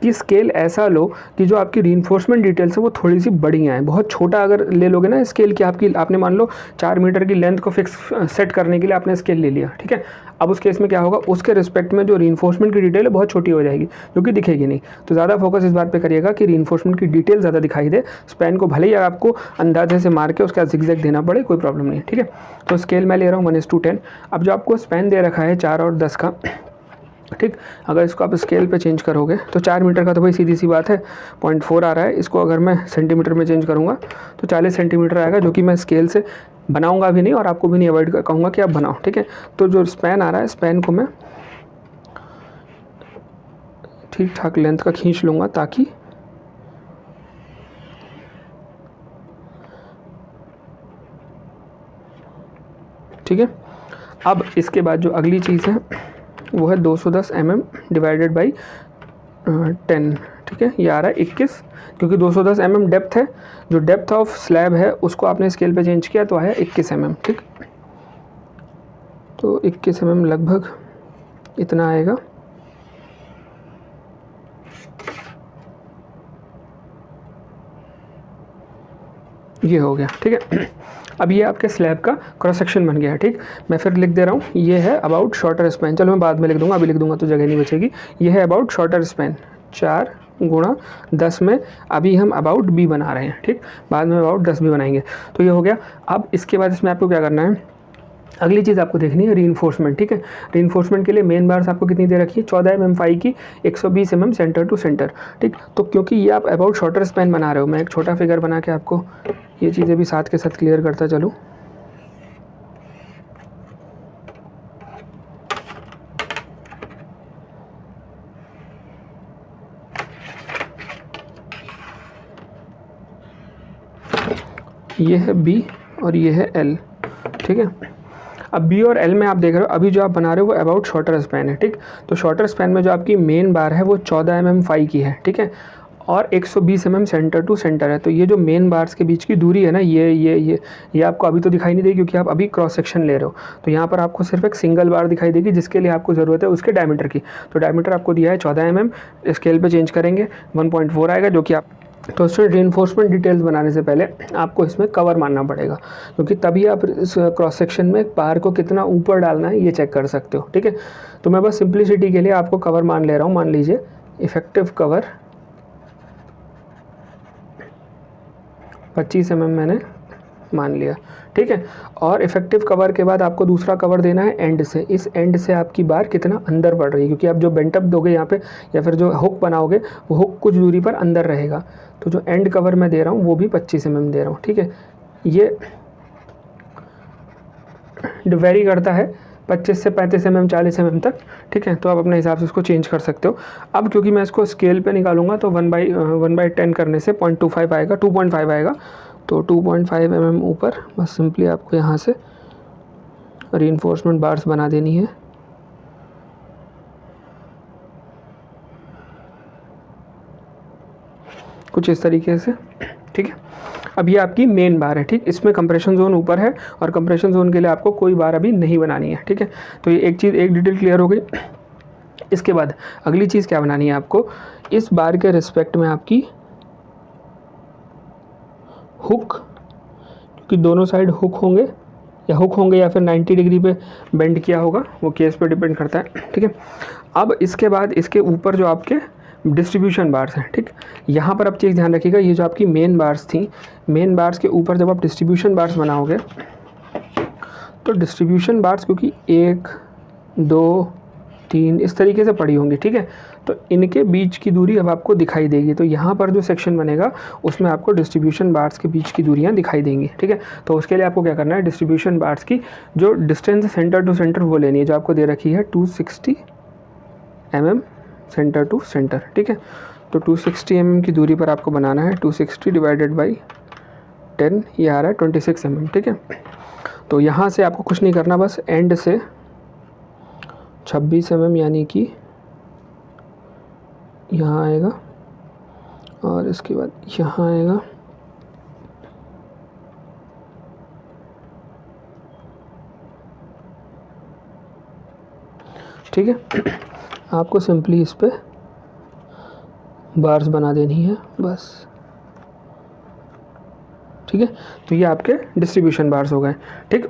कि स्केल ऐसा लो कि जो आपकी रीइंफोर्समेंट डिटेल्स है वो थोड़ी सी बड़ी आए। बहुत छोटा अगर ले लोगे ना स्केल की, आपने मान लो 4 मीटर की लेंथ को फिक्स सेट करने के लिए आपने स्केल ले लिया, ठीक है। अब उस केस में क्या होगा, उसके रिस्पेक्ट में जो रीइंफोर्समेंट की डिटेल है बहुत छोटी हो जाएगी, जो कि दिखेगी नहीं। तो ज़्यादा फोकस इस बात पे करिएगा कि रीइंफोर्समेंट की डिटेल ज़्यादा दिखाई दे। स्पैन को भले ही आपको अंदाजे से मार के उसका जिगजैग देना पड़े, कोई प्रॉब्लम नहीं है, ठीक है। तो स्केल मैं ले रहा हूँ 1:10। अब जो आपको स्पैन दे रखा है 4 और 10 का, ठीक, अगर इसको आप स्केल पे चेंज करोगे तो 4 मीटर का तो भाई सीधी सी बात है 0.4 आ रहा है। इसको अगर मैं सेंटीमीटर में चेंज करूँगा तो 40 सेंटीमीटर आएगा, जो कि मैं स्केल से बनाऊंगा भी नहीं और आपको भी नहीं अवॉइड कहूँगा कि आप बनाओ, ठीक है। तो जो स्पैन आ रहा है, स्पैन को मैं ठीक ठाक लेंथ का खींच लूँगा ताकि ठीक है। अब इसके बाद जो अगली चीज़ है वो है 210 mm डिवाइडेड बाई 10, ठीक है। ये आ रहा है 21, क्योंकि 210 mm डेप्थ है। जो डेप्थ ऑफ स्लैब है उसको आपने स्केल पे चेंज किया तो आया 21 mm, ठीक। तो 21 mm लगभग इतना आएगा। ये हो गया, ठीक है। अब ये आपके स्लैब का क्रॉस सेक्शन बन गया है, ठीक। मैं फिर लिख दे रहा हूँ, ये है अबाउट शॉर्टर स्पैन। चलो मैं बाद में लिख दूंगा, अभी लिख दूंगा तो जगह नहीं बचेगी। ये है अबाउट शॉर्टर स्पैन 4 गुणा 10 में अभी हम अबाउट बी बना रहे हैं, ठीक। बाद में अबाउट 10 भी बनाएंगे। तो ये हो गया। अब इसके बाद इसमें आपको क्या करना है, अगली चीज़ आपको देखनी है रीइंफोर्समेंट, ठीक है। रीइंफोर्समेंट के लिए मेन बार्स आपको कितनी दे रखी है, 14 mm फाई की, 120 mm सेंटर टू सेंटर, ठीक। तो क्योंकि ये आप अबाउट शॉर्टर स्पैन बना रहे हो, मैं एक छोटा फिगर बना के आपको ये चीज़ें भी साथ के साथ क्लियर करता चलूँ। ये है बी और ये है एल, ठीक है। अब बी और एल में आप देख रहे हो अभी जो आप बना रहे हो वो अबाउट शॉर्टर स्पैन है, ठीक। तो शॉर्टर स्पैन में जो आपकी मेन बार है वो 14 mm फाई की है, ठीक है, और 120 mm सेंटर टू सेंटर है। तो ये जो मेन बार्स के बीच की दूरी है ना, ये आपको अभी तो दिखाई नहीं देगी क्योंकि आप अभी क्रॉस सेक्शन ले रहे हो। तो यहाँ पर आपको सिर्फ एक सिंगल बार दिखाई देगी जिसके लिए आपको ज़रूरत है उसके डायमीटर की। तो डायमीटर आपको दिया है 14 mm, स्केल पे चेंज करेंगे 1.4 आएगा, जो कि आप तो उससे रीइंफोर्समेंट डिटेल्स बनाने से पहले आपको इसमें कवर मारना पड़ेगा, क्योंकि तभी आप इस क्रॉस सेक्शन में बार को कितना ऊपर डालना है ये चेक कर सकते हो, ठीक है। तो मैं बस सिंप्लिसिटी के लिए आपको कवर मान ले रहा हूँ। मान लीजिए इफेक्टिव कवर 25 mm मैंने मान लिया, ठीक है। और इफेक्टिव कवर के बाद आपको दूसरा कवर देना है एंड से। इस एंड से आपकी बार कितना अंदर बढ़ रही है, क्योंकि आप जो बेंटअप दोगे यहाँ पे या फिर जो हुक बनाओगे वो हुक कुछ दूरी पर अंदर रहेगा। तो जो एंड कवर मैं दे रहा हूँ वो भी 25 mm दे रहा हूँ, ठीक है। ये वेरी करता है 25 से 35 mm 40 mm तक, ठीक है। तो आप अपने हिसाब से इसको चेंज कर सकते हो। अब क्योंकि मैं इसको स्केल पे निकालूंगा तो 1/10 करने से 0.25 आएगा, 2.5 आएगा। तो 2.5 mm ऊपर बस सिंपली आपको यहाँ से रीइंफोर्समेंट बार्स बना देनी है। कुछ इस तरीके से, ठीक है। अब ये आपकी मेन बार है, ठीक। इसमें कंप्रेशन जोन ऊपर है और कंप्रेशन जोन के लिए आपको कोई बार अभी नहीं बनानी है, ठीक है। तो ये एक डिटेल क्लियर हो गई। इसके बाद अगली चीज़ क्या बनानी है आपको, इस बार के रिस्पेक्ट में आपकी हुक, क्योंकि दोनों साइड हुक होंगे या फिर 90 डिग्री पे बेंड किया होगा, वो केस पे डिपेंड करता है, ठीक है। अब इसके बाद इसके ऊपर जो आपके डिस्ट्रीब्यूशन बार्स हैं, ठीक। यहाँ पर आप चीज़ ध्यान रखिएगा, ये जो आपकी मेन बार्स थी, मेन बार्स के ऊपर जब आप डिस्ट्रीब्यूशन बार्स बनाओगे तो डिस्ट्रीब्यूशन बार्स क्योंकि 1 2 3 इस तरीके से पड़ी होंगी, ठीक है। तो इनके बीच की दूरी अब आपको दिखाई देगी। तो यहाँ पर जो सेक्शन बनेगा उसमें आपको डिस्ट्रीब्यूशन बार्स के बीच की दूरियाँ दिखाई देंगी, ठीक है। तो उसके लिए आपको क्या करना है, डिस्ट्रीब्यूशन बार्स की जो डिस्टेंस सेंटर टू सेंटर वो लेनी है, जो आपको दे रखी है 260 mm सेंटर टू सेंटर, ठीक है। तो 260 mm की दूरी पर आपको बनाना है 260 डिवाइडेड बाई 10, ये आ रहा है 26 mm, ठीक है। तो यहाँ से आपको कुछ नहीं करना, बस एंड से 26 mm यानी कि यहाँ आएगा और इसके बाद यहाँ आएगा, ठीक है। आपको सिंपली इस पर बार्स बना देनी है बस, ठीक है। तो ये आपके डिस्ट्रीब्यूशन बार्स हो गए, ठीक।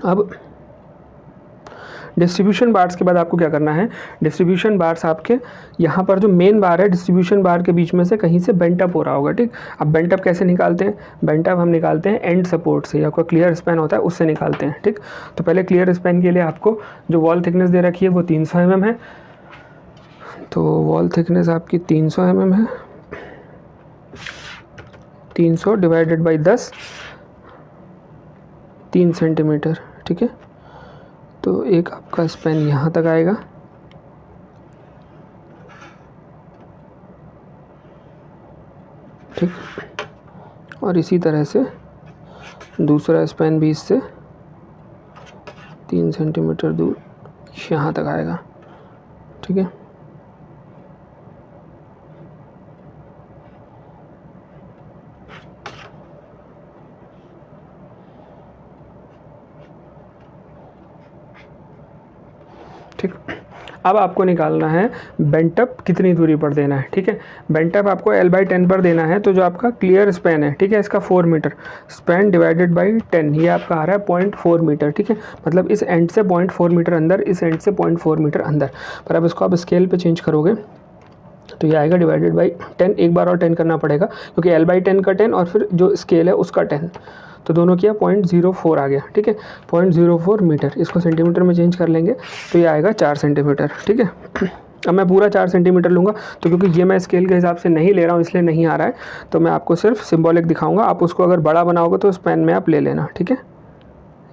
अब डिस्ट्रीब्यूशन बार्स के बाद आपको क्या करना है, डिस्ट्रीब्यूशन बार्स आपके यहाँ पर जो मेन बार है डिस्ट्रीब्यूशन बार के बीच में से कहीं से बेंट अप हो रहा होगा, ठीक। अब बेंट अप कैसे निकालते हैं, बेंट अप हम निकालते हैं एंड सपोर्ट से, या कोई क्लियर स्पैन होता है उससे निकालते हैं, ठीक। तो पहले क्लियर स्पैन के लिए आपको जो वॉल थिकनेस दे रखी है वो 300 mm है, तो वॉल थिकनेस आपकी 300 mm है, 300 डिवाइडेड बाई 10, 3 सेंटीमीटर, ठीक है। तो एक आपका स्पैन यहाँ तक आएगा, ठीक। और इसी तरह से दूसरा स्पैन भी इससे 3 सेंटीमीटर दूर यहाँ तक आएगा, ठीक है। ठीक। अब आपको निकालना है बेंट अप कितनी दूरी पर देना है, ठीक है। बेंट अप आपको L/10 पर देना है, तो जो आपका क्लियर स्पैन है, ठीक है, इसका 4 मीटर, स्पैन डिवाइडेड बाई 10, ये आपका आ रहा है 0.4 मीटर, ठीक है। मतलब इस एंड से 0.4 मीटर अंदर, इस एंड से 0.4 मीटर अंदर। पर अब इसको आप स्केल पे चेंज करोगे तो ये आएगा डिवाइडेड बाई 10, एक बार और 10 करना पड़ेगा क्योंकि L/10 का 10 और फिर जो स्केल है उसका 10, तो दोनों किया 0.04 आ गया, ठीक है। 0.04 मीटर, इसको सेंटीमीटर में चेंज कर लेंगे तो ये आएगा 4 सेंटीमीटर, ठीक है। अब मैं पूरा 4 सेंटीमीटर लूँगा, तो क्योंकि ये मैं स्केल के हिसाब से नहीं ले रहा हूँ इसलिए नहीं आ रहा है, तो मैं आपको सिर्फ सिंबॉलिक दिखाऊंगा। आप उसको अगर बड़ा बनाओगे तो स्पैन में आप ले लेना, ठीक है।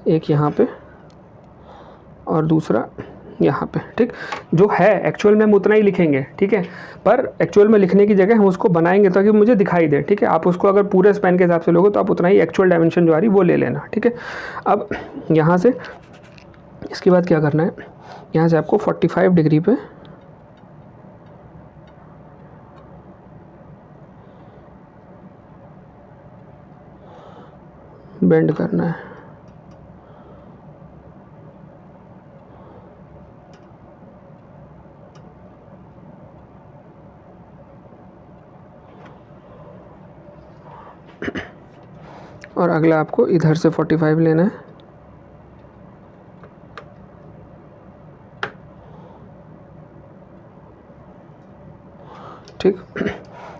एक यहाँ पे और दूसरा यहाँ पे, ठीक। जो है एक्चुअल में हम उतना ही लिखेंगे, ठीक है, पर एक्चुअल में लिखने की जगह हम उसको बनाएंगे ताकि मुझे दिखाई दे, ठीक है। आप उसको अगर पूरे स्पैन के हिसाब से लोगे तो आप उतना ही एक्चुअल डायमेंशन जो आ रही वो ले लेना, ठीक है। अब यहाँ से इसके बाद क्या करना है, यहाँ से आपको 45 डिग्री पे बेंड करना है, और अगला आपको इधर से 45 लेना है, ठीक।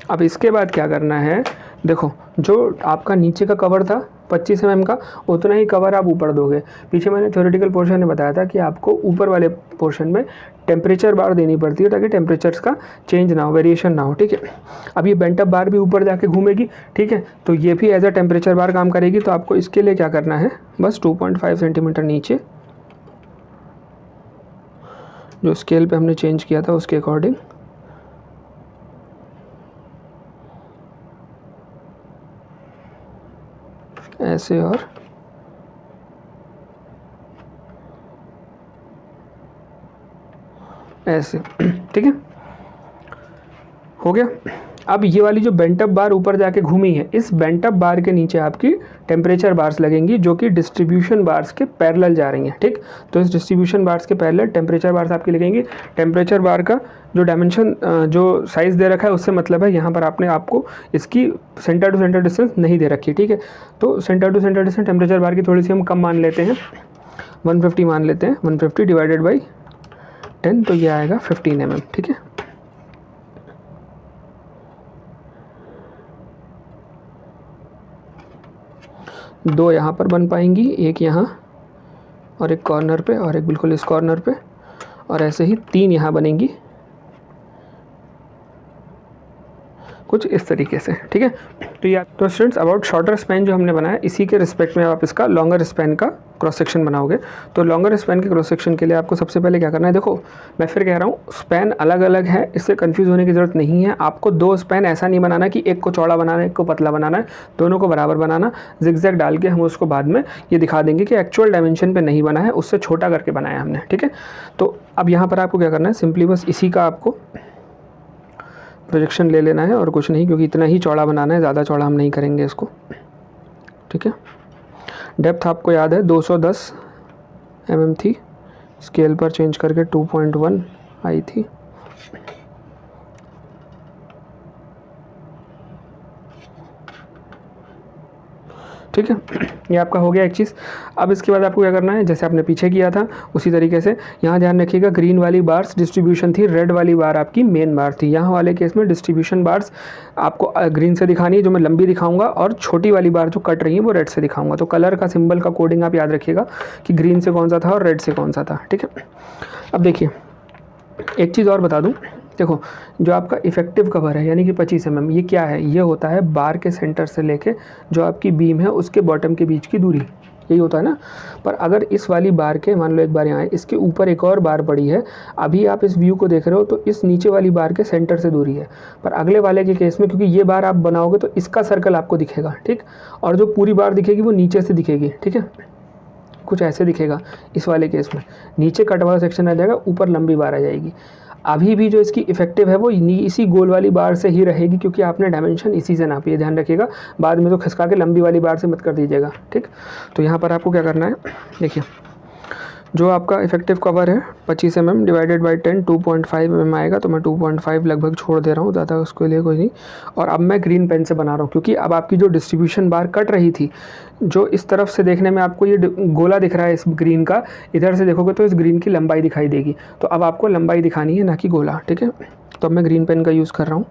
अब इसके बाद क्या करना है, देखो जो आपका नीचे का कवर था 25 mm का, उतना ही कवर आप ऊपर दोगे। पीछे मैंने थ्योरेटिकल पोर्शन में बताया था कि आपको ऊपर वाले पोर्शन में टेम्परेचर बार देनी पड़ती है ताकि टेम्परेचर्स का चेंज ना हो, वेरिएशन ना हो, ठीक है। अब ये बेंट अप बार भी ऊपर जाके घूमेगी, ठीक है, तो ये भी एज अ टेम्परेचर बार काम करेगी। तो आपको इसके लिए क्या करना है, बस 2.5 सेंटीमीटर नीचे जो स्केल पे हमने चेंज किया था उसके अकॉर्डिंग ऐसे और ऐसे, ठीक है, हो गया। अब ये वाली जो बेंट अप बार ऊपर जाके घूमी है, इस बेंट अप बार के नीचे आपकी टेम्परेचर बार्स लगेंगी जो कि डिस्ट्रीब्यूशन बार्स के पैरेलल जा रही हैं, ठीक। तो इस डिस्ट्रीब्यूशन बार्स के पैरेलल टेम्परेचर बार्स आपकी लगेंगी। टेम्परेचर बार का जो डायमेंशन जो साइज़ दे रखा है उससे मतलब है यहाँ पर आपने आपको इसकी सेंटर टू सेंटर डिस्टेंस नहीं दे रखी, ठीक है। तो centre to centre distance temperature बार की थोड़ी सी हम कम मान लेते हैं, 150 मान लेते हैं, 150 डिवाइडेड बाई 10, तो ये आएगा 15 mm, ठीक है। दो यहाँ पर बन पाएंगी, एक यहाँ और एक कॉर्नर पे और एक बिल्कुल इस कॉर्नर पे, और ऐसे ही 3 यहाँ बनेंगी कुछ इस तरीके से, ठीक है। तो ये तो स्टूडेंट्स अबाउट शॉर्टर स्पैन जो हमने बनाया, इसी के रिस्पेक्ट में आप इसका लॉन्गर स्पैन का क्रॉस सेक्शन बनाओगे। तो लॉन्गर स्पैन के क्रॉस सेक्शन के लिए आपको सबसे पहले क्या करना है, देखो मैं फिर कह रहा हूँ स्पैन अलग अलग है, इससे कंफ्यूज होने की ज़रूरत नहीं है। आपको 2 स्पैन ऐसा नहीं बनाना कि एक को चौड़ा बनाना है एक को पतला बनाना है, दोनों को बराबर बनाना। जिगजैग डाल के हम उसको बाद में ये दिखा देंगे कि एक्चुअल डायमेंशन पर नहीं बना है, उससे छोटा करके बनाया हमने, ठीक है। तो अब यहाँ पर आपको क्या करना है, सिंपली बस इसी का आपको प्रोजेक्शन ले लेना है और कुछ नहीं, क्योंकि इतना ही चौड़ा बनाना है, ज़्यादा चौड़ा हम नहीं करेंगे इसको, ठीक है। डेप्थ आपको याद है 210 mm थी, स्केल पर चेंज करके 2.1 आई थी। ठीक है, ये आपका हो गया एक चीज़। अब इसके बाद आपको क्या करना है, जैसे आपने पीछे किया था उसी तरीके से यहाँ ध्यान रखिएगा, ग्रीन वाली बार्स डिस्ट्रीब्यूशन थी, रेड वाली बार आपकी मेन बार थी। यहाँ वाले केस में डिस्ट्रीब्यूशन बार्स आपको ग्रीन से दिखानी है, जो मैं लंबी दिखाऊंगा, और छोटी वाली बार जो कट रही है वो रेड से दिखाऊंगा। तो कलर का सिंबल का कोडिंग आप याद रखिएगा कि ग्रीन से कौन सा था और रेड से कौन सा था, ठीक है। अब देखिए एक चीज़ और बता दूं, देखो जो आपका इफेक्टिव कवर है यानी कि 25 mm, ये क्या है, ये होता है बार के सेंटर से लेके जो आपकी बीम है उसके बॉटम के बीच की दूरी, यही होता है ना। पर अगर इस वाली बार के, मान लो एक बार यहाँ है, इसके ऊपर एक और बार पड़ी है, अभी आप इस व्यू को देख रहे हो तो इस नीचे वाली बार के सेंटर से दूरी है। पर अगले वाले के केस में क्योंकि ये बार आप बनाओगे तो इसका सर्कल आपको दिखेगा, ठीक, और जो पूरी बार दिखेगी वो नीचे से दिखेगी, ठीक है, कुछ ऐसे दिखेगा इस वाले केस में, नीचे कट वाला सेक्शन आ जाएगा, ऊपर लंबी बार आ जाएगी। अभी भी जो इसकी इफेक्टिव है वो इसी गोल वाली बार से ही रहेगी क्योंकि आपने डायमेंशन इसी से नापी है, ध्यान रखिएगा, बाद में तो खिसका के लंबी वाली बार से मत कर दीजिएगा, ठीक। तो यहाँ पर आपको क्या करना है, देखिए जो आपका इफेक्टिव कवर है 25 mm डिवाइडेड बाई 10 2.5 mm आएगा, तो मैं 2.5 लगभग छोड़ दे रहा हूँ, ज़्यादा उसके लिए कोई नहीं। और अब मैं ग्रीन पेन से बना रहा हूँ क्योंकि अब आपकी जो डिस्ट्रीब्यूशन बार कट रही थी, जो इस तरफ से देखने में आपको ये गोला दिख रहा है इस ग्रीन का, इधर से देखोगे तो इस ग्रीन की लंबाई दिखाई देगी। तो अब आपको लंबाई दिखानी है ना कि गोला, ठीक है। तो अब मैं ग्रीन पेन का यूज़ कर रहा हूँ।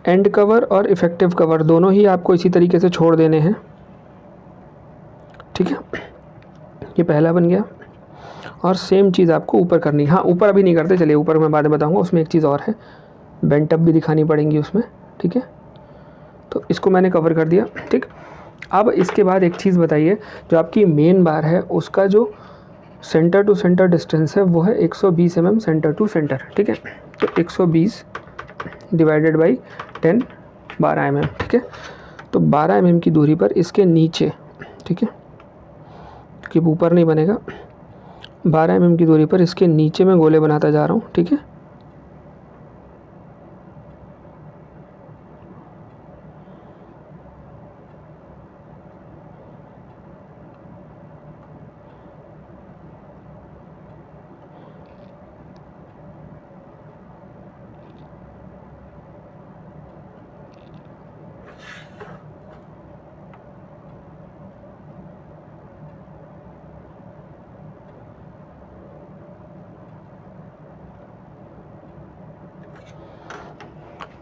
एंड कवर और इफेक्टिव कवर दोनों ही आपको इसी तरीके से छोड़ देने हैं, ठीक है। ये पहला बन गया और सेम चीज़ आपको ऊपर करनी है। हाँ ऊपर अभी नहीं करते, चलिए ऊपर मैं बाद में बताऊंगा, उसमें एक चीज़ और है, बेंट अप भी दिखानी पड़ेंगी उसमें, ठीक है। तो इसको मैंने कवर कर दिया, ठीक। अब इसके बाद एक चीज़ बताइए, जो आपकी मेन बार है उसका जो सेंटर टू सेंटर डिस्टेंस है वो है 120 mm सेंटर टू सेंटर, ठीक है। तो 120 डिवाइडेड बाई 10 12 mm, ठीक है। तो 12 mm की दूरी पर इसके नीचे, ठीक है, कि ऊपर नहीं बनेगा, 12 mm की दूरी पर इसके नीचे मैं गोले बनाता जा रहा हूँ, ठीक है।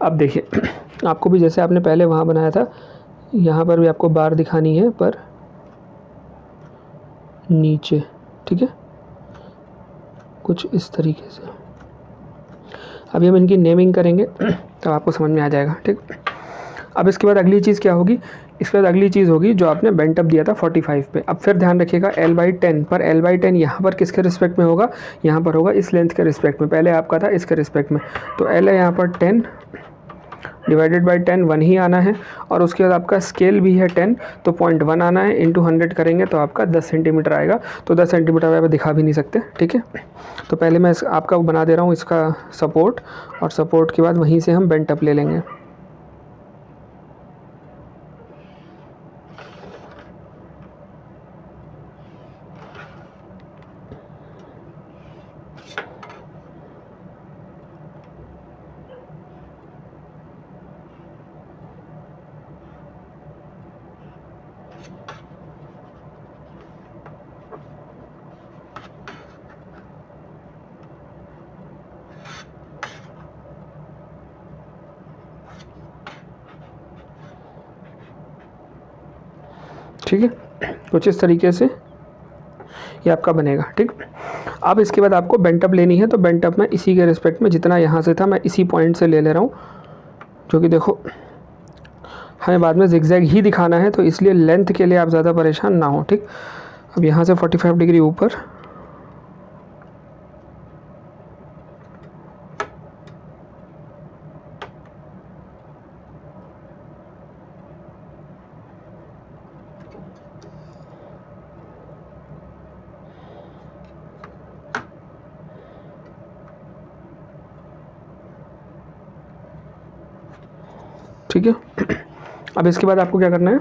अब देखिए आपको भी जैसे आपने पहले वहाँ बनाया था, यहाँ पर भी आपको बार दिखानी है पर नीचे, ठीक है, कुछ इस तरीके से। अभी हम इनकी नेमिंग करेंगे तब आपको समझ में आ जाएगा, ठीक। अब इसके बाद अगली चीज़ क्या होगी, इसके बाद अगली चीज़ होगी जो आपने बेंट अप दिया था 45 पे। अब फिर ध्यान रखिएगा L/10 पर, L/10 यहाँ पर किसके रिस्पेक्ट में होगा, यहाँ पर होगा इस लेंथ के रिस्पेक्ट में, पहले आपका था इसके रिस्पेक्ट में। तो L है यहाँ पर 10 डिवाइडेड बाई 10 1 ही आना है, और उसके बाद आपका स्केल भी है 10 तो 0.1 आना है, इंटू 100 करेंगे तो आपका 10 सेंटीमीटर आएगा। तो 10 सेंटीमीटर आप दिखा भी नहीं सकते, ठीक है। तो पहले मैं आपका बना दे रहा हूँ इसका सपोर्ट, और सपोर्ट के बाद वहीं से हम बेंट अप ले लेंगे। ठीक है, कुछ इस तरीके से ये आपका बनेगा, ठीक। अब इसके बाद आपको बेंट अप लेनी है, तो बेंट अप मैं इसी के रिस्पेक्ट में जितना यहाँ से था मैं इसी पॉइंट से ले रहा हूँ, जो कि देखो हमें बाद में जिगजैग ही दिखाना है, तो इसलिए लेंथ के लिए आप ज़्यादा परेशान ना हो, ठीक। अब यहाँ से 45 डिग्री ऊपर, ठीक है। अब इसके बाद आपको क्या करना है,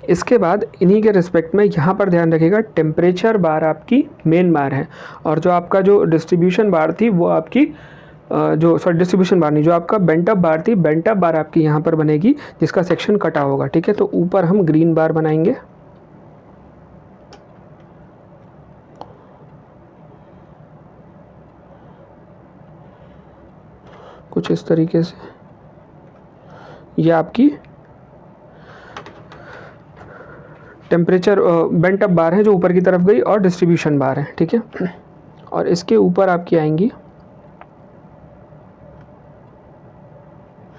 इसके बाद इन्हीं के रिस्पेक्ट में यहाँ पर ध्यान रखिएगा टेम्परेचर बार आपकी मेन बार है, और जो आपका जो डिस्ट्रीब्यूशन बार थी वो आपकी जो सॉरी डिस्ट्रीब्यूशन बार नहीं, जो आपका बेंट अप बार थी, बेंट अप बार आपकी यहाँ पर बनेगी जिसका सेक्शन कटा होगा, ठीक है। तो ऊपर हम ग्रीन बार बनाएंगे, कुछ इस तरीके से। ये आपकी टेम्परेचर बेंट अप बार है जो ऊपर की तरफ गई, और डिस्ट्रीब्यूशन बार है, ठीक है। और इसके ऊपर आपकी आएंगी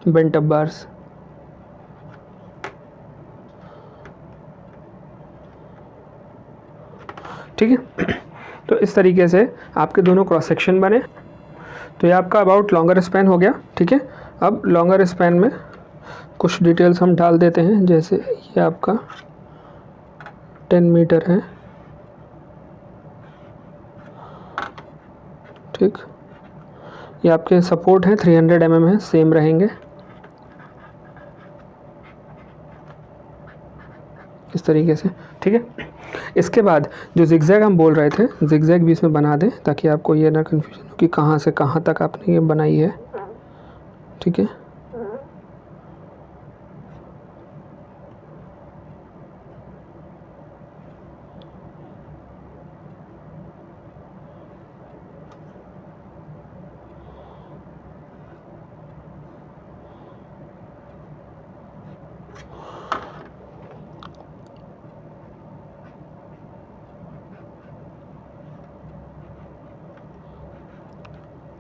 बेंट अप बार्स, ठीक है। तो इस तरीके से आपके दोनों क्रॉस सेक्शन बने। तो ये आपका अबाउट लॉन्गर स्पैन हो गया, ठीक है। अब लॉन्गर स्पैन में कुछ डिटेल्स हम डाल देते हैं, जैसे ये आपका 10 मीटर है, ठीक। ये आपके सपोर्ट हैं 300 mm है, सेम रहेंगे इस तरीके से, ठीक है। इसके बाद जो जिगजैग हम बोल रहे थे, जिगजैग भी इसमें बना दें ताकि आपको ये ना कन्फ्यूजन हो कि कहाँ से कहाँ तक आपने ये बनाई है, ठीक है।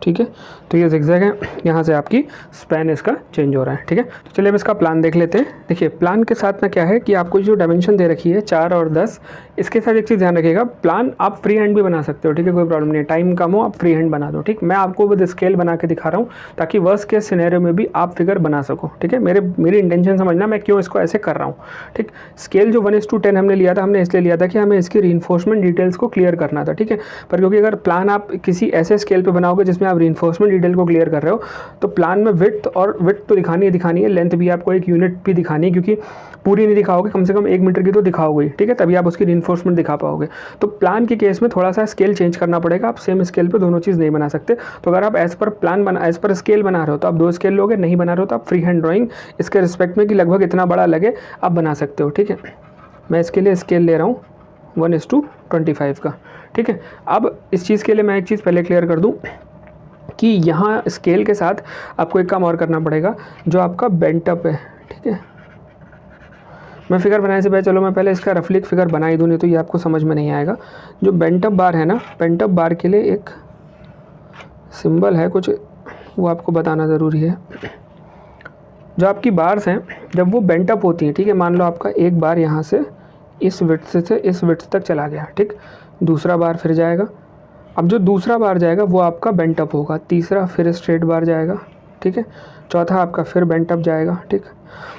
ठीक है, तो ये जिगजैग है, यहाँ से आपकी स्पैन इसका चेंज हो रहा है, ठीक है। तो चलिए अब इसका प्लान देख लेते हैं। देखिए प्लान के साथ ना क्या है कि आपको जो डायमेंशन दे रखी है 4 और 10, इसके साथ एक चीज़ ध्यान रखिएगा, प्लान आप फ्री हैंड भी बना सकते हो, ठीक है, कोई प्रॉब्लम नहीं है। टाइम कम हो आप फ्री हैंड बना दो, ठीक। मैं आपको विद स्केल बना के दिखा रहा हूँ ताकि वर्स्ट केस सिनेरियो में भी आप फिगर बना सको, ठीक है। मेरी इंटेंशन समझना मैं क्यों इसको ऐसे कर रहा हूँ, ठीक। स्केल जो 1:10 हमने लिया था, हमने इसलिए लिया था कि हमें इसकी रीइंफोर्समेंट डिटेल्स को क्लियर करना था, ठीक है। पर क्योंकि अगर प्लान आप किसी ऐसे स्केल पर बनाओगे जिसमें आप रीइंफोर्समेंट डिटेल को क्लियर कर रहे हो, तो प्लान में विड्थ तो दिखानी है, लेंथ भी आपको एक यूनिट भी दिखानी है, क्योंकि पूरी नहीं दिखाओगे, कम से कम 1 मीटर की तो दिखाओगे, ठीक है, तभी आप उसकी रीइंफोर्समेंट दिखा पाओगे। तो प्लान के केस में थोड़ा सा स्केल चेंज करना पड़ेगा, आप सेम स्केल पे दोनों चीज़ नहीं बना सकते। तो अगर आप एज पर स्केल बना रहे हो तो आप 2 स्केल लोगे, नहीं बना रहे हो तो आप फ्री हैंड ड्राइंग इसके रिस्पेक्ट में कि लगभग इतना बड़ा लगे आप बना सकते हो, ठीक है। मैं इसके लिए स्केल ले रहा हूँ 1:25 का, ठीक है। अब इस चीज़ के लिए मैं एक चीज़ पहले क्लियर कर दूँ कि यहाँ स्केल के साथ आपको एक काम और करना पड़ेगा, जो आपका बेंट अप है, ठीक है। मैं फिगर बनाने से पहले चलो मैं पहले इसका रफली फिगर बना ही दूँ, नहीं तो ये आपको समझ में नहीं आएगा। जो बेंट अप बार है ना, बेंट अप बार के लिए एक सिंबल है कुछ, वो आपको बताना ज़रूरी है। जो आपकी बार्स हैं जब वो बेंट अप होती हैं, ठीक है, मान लो आपका एक बार यहाँ से इस विड्थ से इस विड्थ तक चला गया, ठीक, दूसरा बार फिर जाएगा। अब जो दूसरा बार जाएगा वो आपका बेंट अप होगा, तीसरा फिर स्ट्रेट बार जाएगा, ठीक है, चौथा आपका फिर बेंट अप जाएगा, ठीक।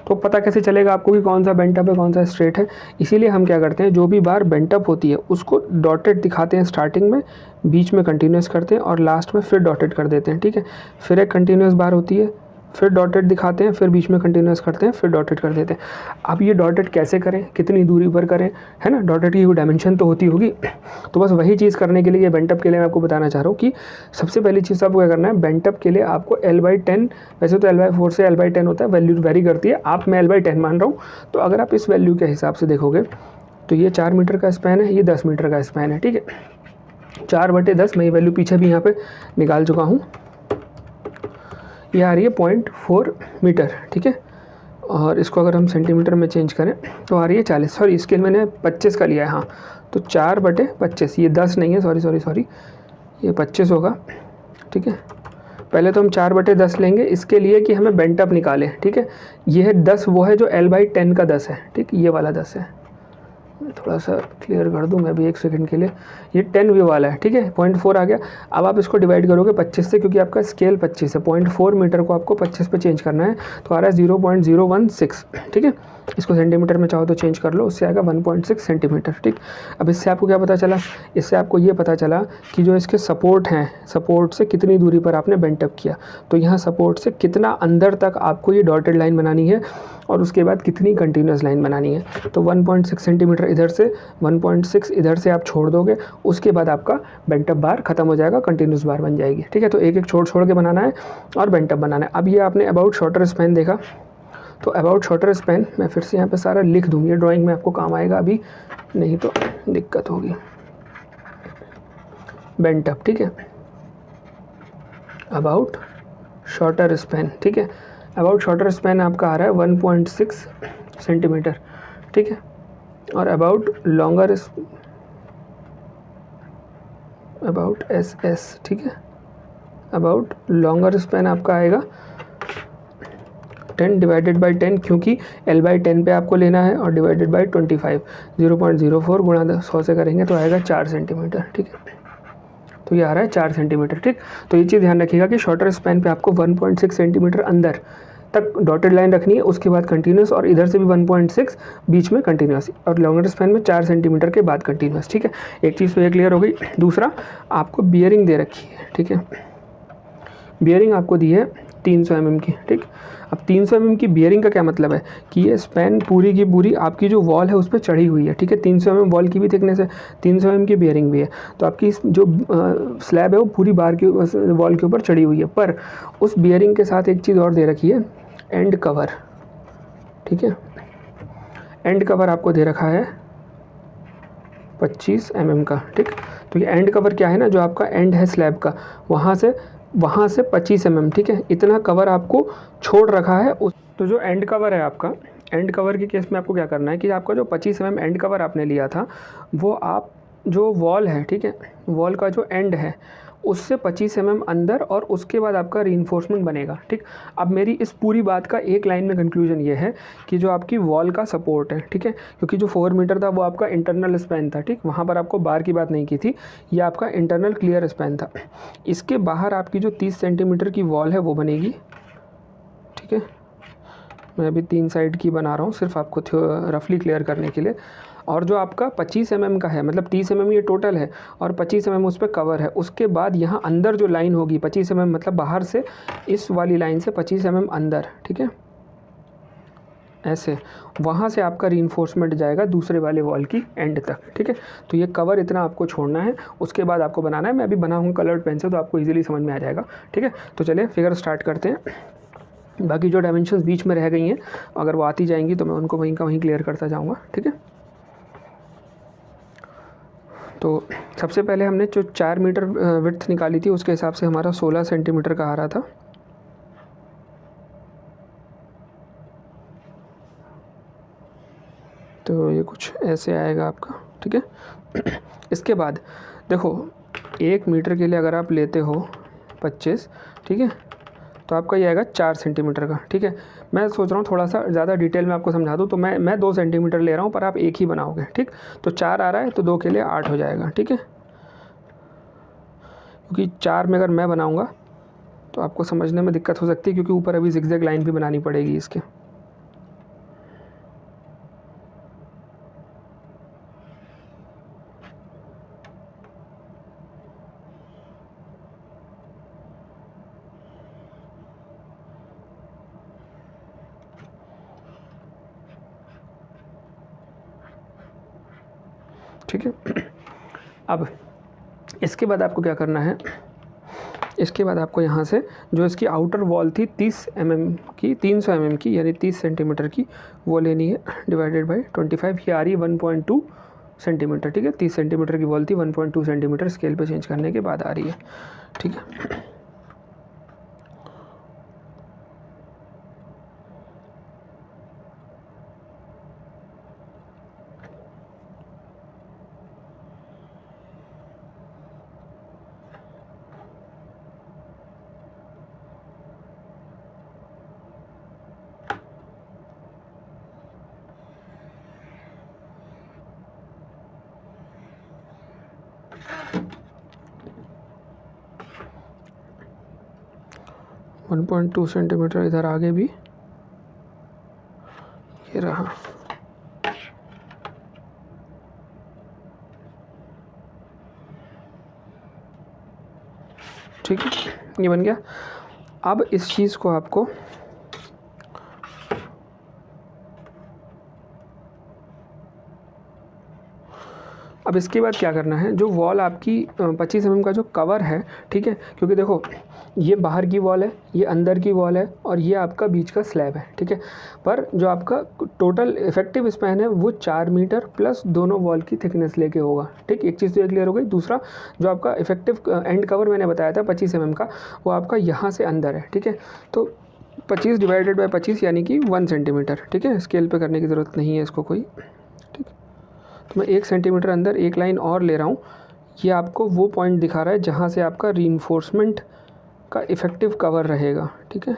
तो पता कैसे चलेगा आपको कि कौन सा बेंट अप है कौन सा स्ट्रेट है? इसीलिए हम क्या करते हैं, जो भी बार बेंट अप होती है उसको डॉटेड दिखाते हैं स्टार्टिंग में, बीच में कंटिन्यूस करते हैं और लास्ट में फिर डॉटेड कर देते हैं, ठीक है। फिर एक कंटिन्यूस बार होती है, फिर डॉटेड दिखाते हैं, फिर बीच में कंटिन्यूस करते हैं, फिर डॉटेड कर देते हैं। अब ये डॉटेड कैसे करें, कितनी दूरी पर करें, है ना, डॉटेड की डायमेंशन तो होती होगी। तो बस वही चीज़ करने के लिए ये बेंट अप के लिए मैं आपको बताना चाह रहा हूँ कि सबसे पहली चीज़ आपको क्या करना है, बेंट अप के लिए आपको L/10, वैसे तो L/4 से L/10 होता है, वैल्यू वेरी करती है, आप मैं L/10 मान रहा हूँ। तो अगर आप इस वैल्यू के हिसाब से देखोगे तो ये 4 मीटर का स्पैन है, ये 10 मीटर का स्पैन है, ठीक है। 4/10 मैं ये वैल्यू पीछे भी यहाँ पे निकाल चुका हूँ, ये आ रही है 0.4 मीटर, ठीक है। और इसको अगर हम सेंटीमीटर में चेंज करें तो आ रही है 40, सॉरी स्केल मैंने 25 का लिया है, हाँ। तो 4/25, ये 10 नहीं है, सॉरी, ये 25 होगा, ठीक है। पहले तो हम 4/10 लेंगे इसके लिए कि हमें बेंट अप निकालें, ठीक है। ये है 10, वो है जो L/10 का 10 है, ठीक, ये वाला 10 है। थोड़ा सा क्लियर कर दूं मैं भी 1 सेकंड के लिए, ये 10 वे वाला है, ठीक है, 0.4 आ गया। अब आप इसको डिवाइड करोगे 25 से, क्योंकि आपका स्केल 25 है, 0.4 मीटर को आपको 25 पे चेंज करना है, तो आ रहा है 0.016, ठीक है। इसको सेंटीमीटर में चाहो तो चेंज कर लो, उससे आएगा 1.6 सेंटीमीटर, ठीक। अब इससे आपको क्या पता चला, इससे आपको ये पता चला कि जो इसके सपोर्ट हैं, सपोर्ट से कितनी दूरी पर आपने बेंट अप किया। तो यहाँ सपोर्ट से कितना अंदर तक आपको ये डॉटेड लाइन बनानी है, और उसके बाद कितनी कंटिन्यूस लाइन बनानी है। तो 1.6 सेंटीमीटर इधर से, 1.6 इधर से आप छोड़ दोगे, उसके बाद आपका बेंट अप बार खत्म हो जाएगा, कंटिन्यूस बार बन जाएगी। ठीक है, तो एक एक छोड़ के बनाना है और बेंट अप बनाना है। अब ये आपने अबाउट शॉर्टर स्पैन देखा, तो अबाउट शॉर्टर स्पैन मैं फिर से यहाँ पे सारा लिख दूँगी, ड्राइंग में आपको काम आएगा, अभी नहीं तो दिक्कत होगी। बेंट अप, ठीक है, अबाउट शॉर्टर स्पैन, ठीक है, अबाउट शॉर्टर स्पैन आपका आ रहा है 1.6 सेंटीमीटर, ठीक है, और अबाउट लॉन्गर अबाउट एस, ठीक है, अबाउट लॉन्गर स्पैन आपका आएगा 10 डिवाइडेड बाई 10, क्योंकि L/10 पे आपको लेना है, और डिवाइडेड बाई 25, 0.04 गुणा 100 से करेंगे तो आएगा 4 सेंटीमीटर, ठीक है, तो ये आ रहा है 4 सेंटीमीटर। ठीक, तो ये चीज़ ध्यान रखिएगा कि शॉर्टर स्पैन पे आपको 1.6 सेंटीमीटर अंदर तक डॉटेड लाइन रखनी है, उसके बाद कंटिन्यूस, और इधर से भी 1.6 बीच में कंटिन्यूस, और लॉन्गर स्पैन में 4 सेंटीमीटर के बाद कंटिन्यूस। ठीक है, एक चीज़ तो ये क्लियर हो गई। दूसरा, आपको बियरिंग दे रखी है, ठीक है, बियरिंग आपको दी है 300 mm की। ठीक, अब 300 mm की बियरिंग का क्या मतलब है कि ये स्पैन पूरी की पूरी आपकी जो वॉल है उस पर चढ़ी हुई है। ठीक है, 300 mm वॉल की भी थिकनेस है, 300 mm की बियरिंग भी है, तो आपकी जो स्लैब है वो पूरी बार की वॉल के ऊपर चढ़ी हुई है। पर उस बियरिंग के साथ एक चीज़ और दे रखी है, एंड कवर। ठीक है, एंड कवर आपको दे रखा है 25 mm का। ठीक, तो ये एंड कवर क्या है ना, जो आपका एंड है स्लैब का, वहाँ से 25 mm, ठीक है, इतना कवर आपको छोड़ रखा है। तो जो एंड कवर है आपका, एंड कवर के केस में आपको क्या करना है कि आपका जो 25 mm एंड कवर आपने लिया था, वो आप जो वॉल है, ठीक है, वॉल का जो एंड है उससे 25 mm अंदर, और उसके बाद आपका रीइंफोर्समेंट बनेगा। ठीक, अब मेरी इस पूरी बात का एक लाइन में कंक्लूजन ये है कि जो आपकी वॉल का सपोर्ट है, ठीक है, क्योंकि जो 4 मीटर था वो आपका इंटरनल स्पैन था। ठीक, वहाँ पर आपको बार की बात नहीं की थी, ये आपका इंटरनल क्लियर स्पैन था। इसके बाहर आपकी जो 30 सेंटीमीटर की वॉल है वो बनेगी। ठीक है, मैं अभी 3 साइड की बना रहा हूँ सिर्फ आपको रफली क्लियर करने के लिए। और जो आपका 25 mm का है, मतलब 30 mm ये टोटल है, और 25 mm उस पर कवर है। उसके बाद यहाँ अंदर जो लाइन होगी 25 mm, मतलब बाहर से इस वाली लाइन से 25 mm अंदर, ठीक है, ऐसे, वहाँ से आपका रीइंफोर्समेंट जाएगा दूसरे वाले वॉल की एंड तक। ठीक है, तो ये कवर इतना आपको छोड़ना है, उसके बाद आपको बनाना है। मैं अभी बनाऊँगा कलर्ड पेन से, तो आपको ईजिली समझ में आ जाएगा। ठीक है, तो चलिए फिगर स्टार्ट करते हैं। बाकी जो डायमेंशंस बीच में रह गई हैं, अगर वो आती जाएंगी तो मैं उनको वहीं का वहीं क्लियर करता जाऊँगा। ठीक है, तो सबसे पहले हमने जो 4 मीटर विड्थ निकाली थी, उसके हिसाब से हमारा 16 सेंटीमीटर का आ रहा था। तो ये कुछ ऐसे आएगा आपका। ठीक है, इसके बाद देखो 1 मीटर के लिए अगर आप लेते हो 25, ठीक है, तो आपका ये आएगा 4 सेंटीमीटर का। ठीक है, मैं सोच रहा हूँ थोड़ा सा ज़्यादा डिटेल में आपको समझा दूँ, तो मैं 2 सेंटीमीटर ले रहा हूँ, पर आप एक ही बनाओगे। ठीक, तो 4 आ रहा है तो 2 के लिए 8 हो जाएगा। ठीक है, क्योंकि 4 में अगर मैं बनाऊँगा तो आपको समझने में दिक्कत हो सकती है, क्योंकि ऊपर अभी जिगजैग लाइन भी बनानी पड़ेगी इसके। ठीक है, अब इसके बाद आपको क्या करना है, इसके बाद आपको यहाँ से जो इसकी आउटर वॉल थी 30 mm की, 300 mm की, यानी 30 सेंटीमीटर की, वो लेनी है, डिवाइडेड बाई 25। ये आ रही है 1.2 सेंटीमीटर। ठीक है, 30 सेंटीमीटर की वॉल थी, 1.2 सेंटीमीटर स्केल पे चेंज करने के बाद आ रही है। ठीक है, वन 1.2 सेंटीमीटर इधर आगे भी ये रहा। ठीक है, ये बन गया। अब इस चीज़ को आपको अब इसके बाद क्या करना है, जो वॉल आपकी 25 mm का जो कवर है, ठीक है, क्योंकि देखो ये बाहर की वॉल है, ये अंदर की वॉल है और ये आपका बीच का स्लैब है, ठीक है, पर जो आपका टोटल इफेक्टिव स्पैन है वो 4 मीटर प्लस दोनों वॉल की थिकनेस लेके होगा, ठीक। एक चीज़ तो ये क्लियर हो गई। दूसरा, जो आपका इफेक्टिव एंड कवर मैंने बताया था 25 mm का, वो आपका यहाँ से अंदर है, ठीक है। तो 25 डिवाइडेड बाय 25 यानी कि 1 सेंटीमीटर, ठीक है। स्केल पे करने की ज़रूरत नहीं है इसको कोई, ठीक। तो मैं 1 सेंटीमीटर अंदर एक लाइन और ले रहा हूँ। ये आपको वो पॉइंट दिखा रहा है जहाँ से आपका रीइंफोर्समेंट का इफ़ेक्टिव कवर रहेगा, ठीक है।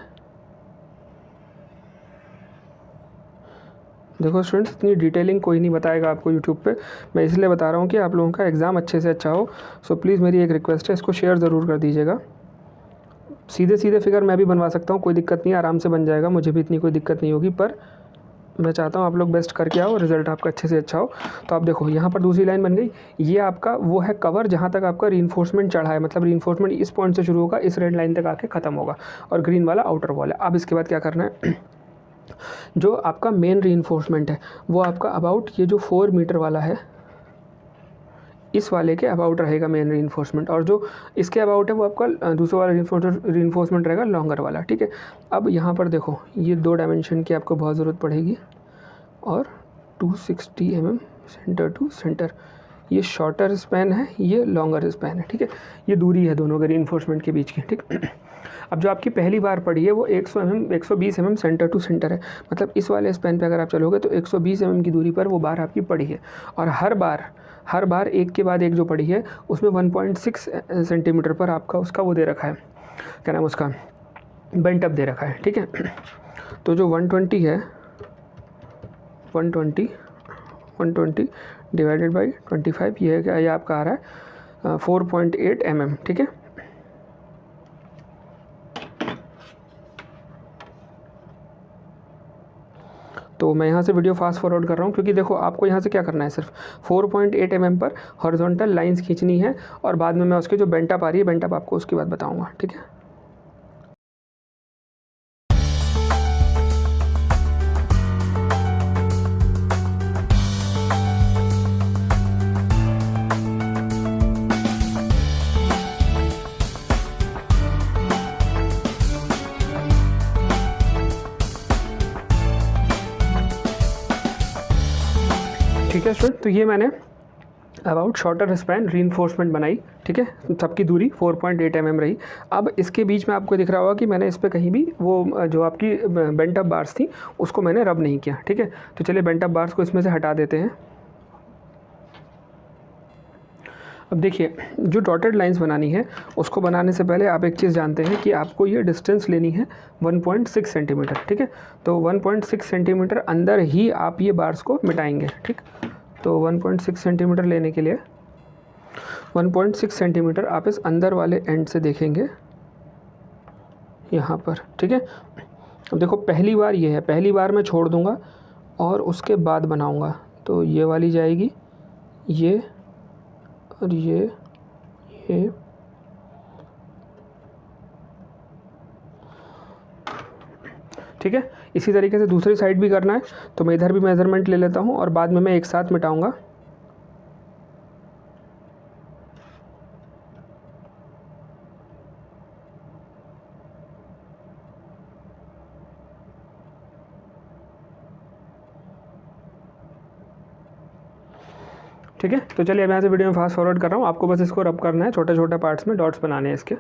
देखो स्टूडेंट्स, इतनी डिटेलिंग कोई नहीं बताएगा आपको यूट्यूब पे, मैं इसलिए बता रहा हूँ कि आप लोगों का एग्ज़ाम अच्छे से अच्छा हो। सो प्लीज़ मेरी एक रिक्वेस्ट है, इसको शेयर ज़रूर कर दीजिएगा। सीधे सीधे फिगर मैं भी बनवा सकता हूँ, कोई दिक्कत नहीं है, आराम से बन जाएगा, मुझे भी इतनी कोई दिक्कत नहीं होगी, पर मैं चाहता हूँ आप लोग बेस्ट करके आओ, रिज़ल्ट आपका अच्छे से अच्छा हो। तो आप देखो यहाँ पर दूसरी लाइन बन गई, ये आपका वो है कवर जहाँ तक आपका रीइंफोर्समेंट चढ़ा है, मतलब रीइंफोर्समेंट इस पॉइंट से शुरू होगा, इस रेड लाइन तक आके ख़त्म होगा, और ग्रीन वाला आउटर वॉल है। अब इसके बाद क्या करना है, जो आपका मेन रीइंफोर्समेंट है वो आपका अबाउट ये जो 4 मीटर वाला है, इस वाले के अबाउट रहेगा मेन रीइंफोर्समेंट, और जो इसके अबाउट है वो आपका दूसरा वाला रीइंफोर्समेंट रहेगा लॉन्गर वाला, ठीक है। अब यहाँ पर देखो ये 2 डायमेंशन की आपको बहुत ज़रूरत पड़ेगी, और 260 mm सेंटर टू सेंटर, ये शॉर्टर स्पैन है, ये लॉन्गर स्पैन है, ठीक है। ये दूरी है दोनों के रीइंफोर्समेंट के बीच की, ठीक। अब जो आपकी पहली बार पड़ी है वो 120 mm सेंटर टू सेंटर है, मतलब इस वाले स्पैन पे अगर आप चलोगे तो 120 mm की दूरी पर वो बार आपकी पड़ी है, और हर बार एक के बाद एक जो पड़ी है उसमें 1.6 सेंटीमीटर पर आपका उसका वो दे रखा है, क्या नाम उसका, बेंट अप दे रखा है, ठीक है। तो जो 120 है, 120 डिवाइडेड बाई 25, ये है क्या, ये आपका आ रहा है 4.8 mm, ठीक है। तो मैं यहाँ से वीडियो फास्ट फॉरवर्ड कर रहा हूँ, क्योंकि देखो आपको यहाँ से क्या करना है, सिर्फ 4.8 mm पर हॉरिजॉन्टल लाइंस खींचनी है, और बाद में मैं उसके जो बेंट अप आ रही है, बेंट अप आपको उसके बाद बताऊँगा, ठीक है। ठीक है स्टूडेंट, तो ये मैंने अबाउट शॉर्टर स्पैन रीइंफोर्समेंट बनाई, ठीक है। सबकी दूरी 4.8 mm रही। अब इसके बीच में आपको दिख रहा होगा कि मैंने इस पर कहीं भी वो जो आपकी बेंट अप बार्स थी उसको मैंने रब नहीं किया, ठीक है। तो चलिए बेंट अप बार्स को इसमें से हटा देते हैं। अब देखिए, जो डॉटेड लाइंस बनानी है उसको बनाने से पहले आप एक चीज़ जानते हैं कि आपको ये डिस्टेंस लेनी है 1.6 सेंटीमीटर, ठीक है। तो 1.6 सेंटीमीटर अंदर ही आप ये बार्स को मिटाएंगे, ठीक। तो 1.6 सेंटीमीटर लेने के लिए 1.6 सेंटीमीटर आप इस अंदर वाले एंड से देखेंगे यहाँ पर, ठीक है। अब देखो पहली बार ये है, पहली बार मैं छोड़ दूँगा और उसके बाद बनाऊँगा, तो ये वाली जाएगी, ये और ये ठीक है। इसी तरीके से दूसरी साइड भी करना है, तो मैं इधर भी मेज़रमेंट ले लेता हूँ और बाद में मैं एक साथ मिटाऊँगा। ठीक है, तो चलिए अब यहाँ से वीडियो में फास्ट फॉरवर्ड कर रहा हूँ, आपको बस इसको रब करना है, छोटे छोटे पार्ट्स में डॉट्स बनाने हैं इसके।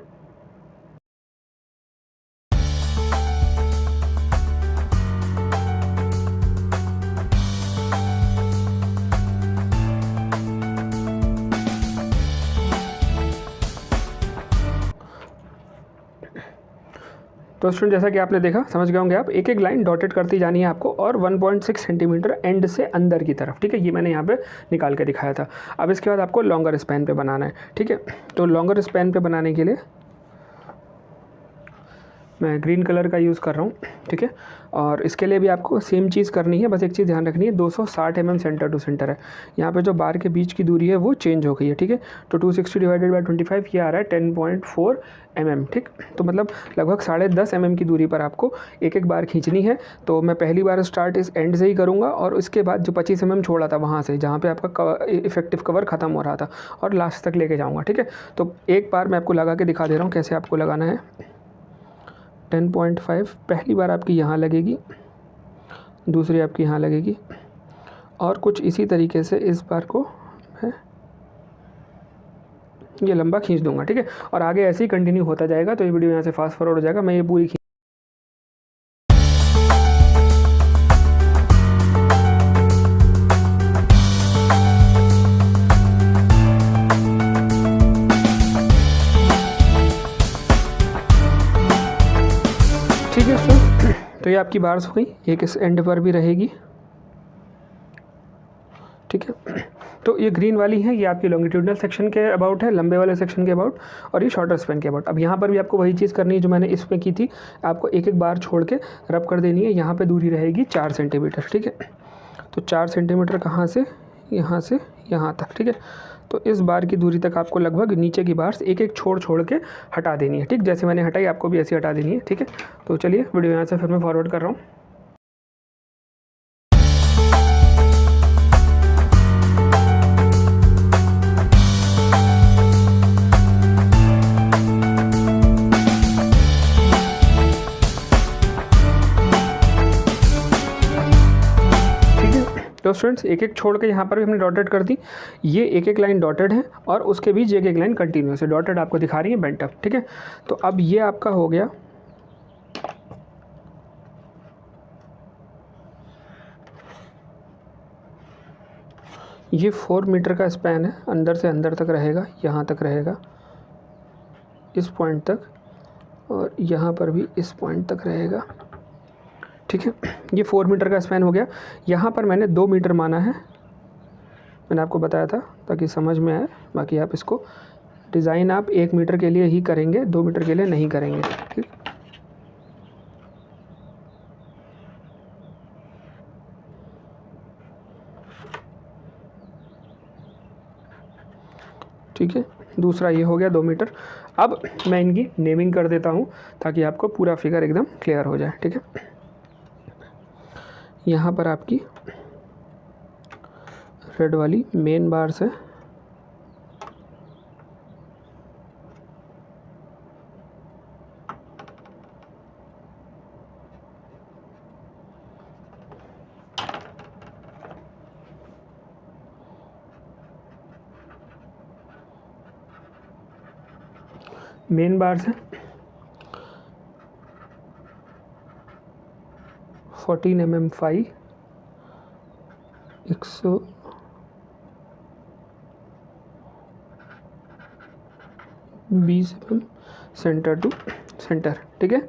तो स्टूडेंट जैसा कि आपने देखा, समझ गए होंगे आप, एक एक लाइन डॉटेड करती जानी है आपको, और 1.6 सेंटीमीटर एंड से अंदर की तरफ, ठीक है। ये मैंने यहाँ पे निकाल के दिखाया था। अब इसके बाद आपको लॉन्गर स्पैन पे बनाना है, ठीक है। तो लॉन्गर स्पैन पे बनाने के लिए मैं ग्रीन कलर का यूज़ कर रहा हूँ, ठीक है। और इसके लिए भी आपको सेम चीज़ करनी है, बस एक चीज़ ध्यान रखनी है, 260 mm सेंटर टू सेंटर है। यहाँ पे जो बार के बीच की दूरी है वो चेंज हो गई है, ठीक है। तो 260 डिवाइडेड बाई 25 ये आ रहा है 10.4 mm, ठीक। तो मतलब लगभग 10.5 mm की दूरी पर आपको एक एक बार खींचनी है। तो मैं पहली बार स्टार्ट इस एंड से ही करूँगा और उसके बाद जो 25 mm छोड़ा था वहाँ से, जहाँ पे आपका इफेक्टिव कवर ख़त्म हो रहा था, और लास्ट तक लेके जाऊँगा, ठीक है। तो एक बार मैं आपको लगा के दिखा दे रहा हूँ कैसे आपको लगाना है। 10.5 पहली बार आपकी यहाँ लगेगी, दूसरी आपकी यहाँ लगेगी, और कुछ इसी तरीके से इस बार को मैं ये लंबा खींच दूंगा, ठीक है। और आगे ऐसे ही कंटिन्यू होता जाएगा। तो ये वीडियो यहाँ से फास्ट फॉरवर्ड हो जाएगा, मैं ये पूरी ठीक है सर। तो ये आपकी बार्स हो गई, एक इस एंड पर भी रहेगी, ठीक है। तो ये ग्रीन वाली है, ये आपकी लॉन्गिट्यूडनल सेक्शन के अबाउट है, लंबे वाले सेक्शन के अबाउट, और ये शॉर्टर स्पैन के अबाउट। अब यहाँ पर भी आपको वही चीज़ करनी है जो मैंने इसमें की थी, आपको एक एक बार छोड़ के रब कर देनी है। यहाँ पे दूरी रहेगी 4 सेंटीमीटर, ठीक है। तो 4 सेंटीमीटर कहाँ से यहाँ तक, ठीक है। तो इस बार की दूरी तक आपको लगभग नीचे की बार से एक एक छोड़ के हटा देनी है, ठीक। जैसे मैंने हटाई आपको भी ऐसे हटा देनी है, ठीक है। तो चलिए वीडियो यहाँ से फिर मैं फॉरवर्ड कर रहा हूँ। तो स्टूडेंट्स एक एक छोड़ के यहाँ पर भी हमने डॉटेड कर दी, ये एक एक लाइन डॉटेड है और उसके बीच एक एक लाइन कंटिन्यूस है, डॉटेड आपको दिखा रही है बेंट अप, ठीक है। तो अब ये आपका हो गया ये 4 मीटर का स्पैन है, अंदर से अंदर तक रहेगा, यहाँ तक रहेगा, इस पॉइंट तक, और यहाँ पर भी इस पॉइंट तक रहेगा, ठीक है। ये 4 मीटर का स्पैन हो गया। यहाँ पर मैंने 2 मीटर माना है, मैंने आपको बताया था ताकि समझ में आए। बाकी आप इसको डिज़ाइन आप 1 मीटर के लिए ही करेंगे, 2 मीटर के लिए नहीं करेंगे, ठीक। ठीक है, दूसरा ये हो गया 2 मीटर। अब मैं इनकी नेमिंग कर देता हूँ ताकि आपको पूरा फिगर एकदम क्लियर हो जाए, ठीक है। यहाँ पर आपकी रेड वाली मेन बार्स है, मेन बार्स है 14 mm 5, 120 mm centre to centre, ठीक है।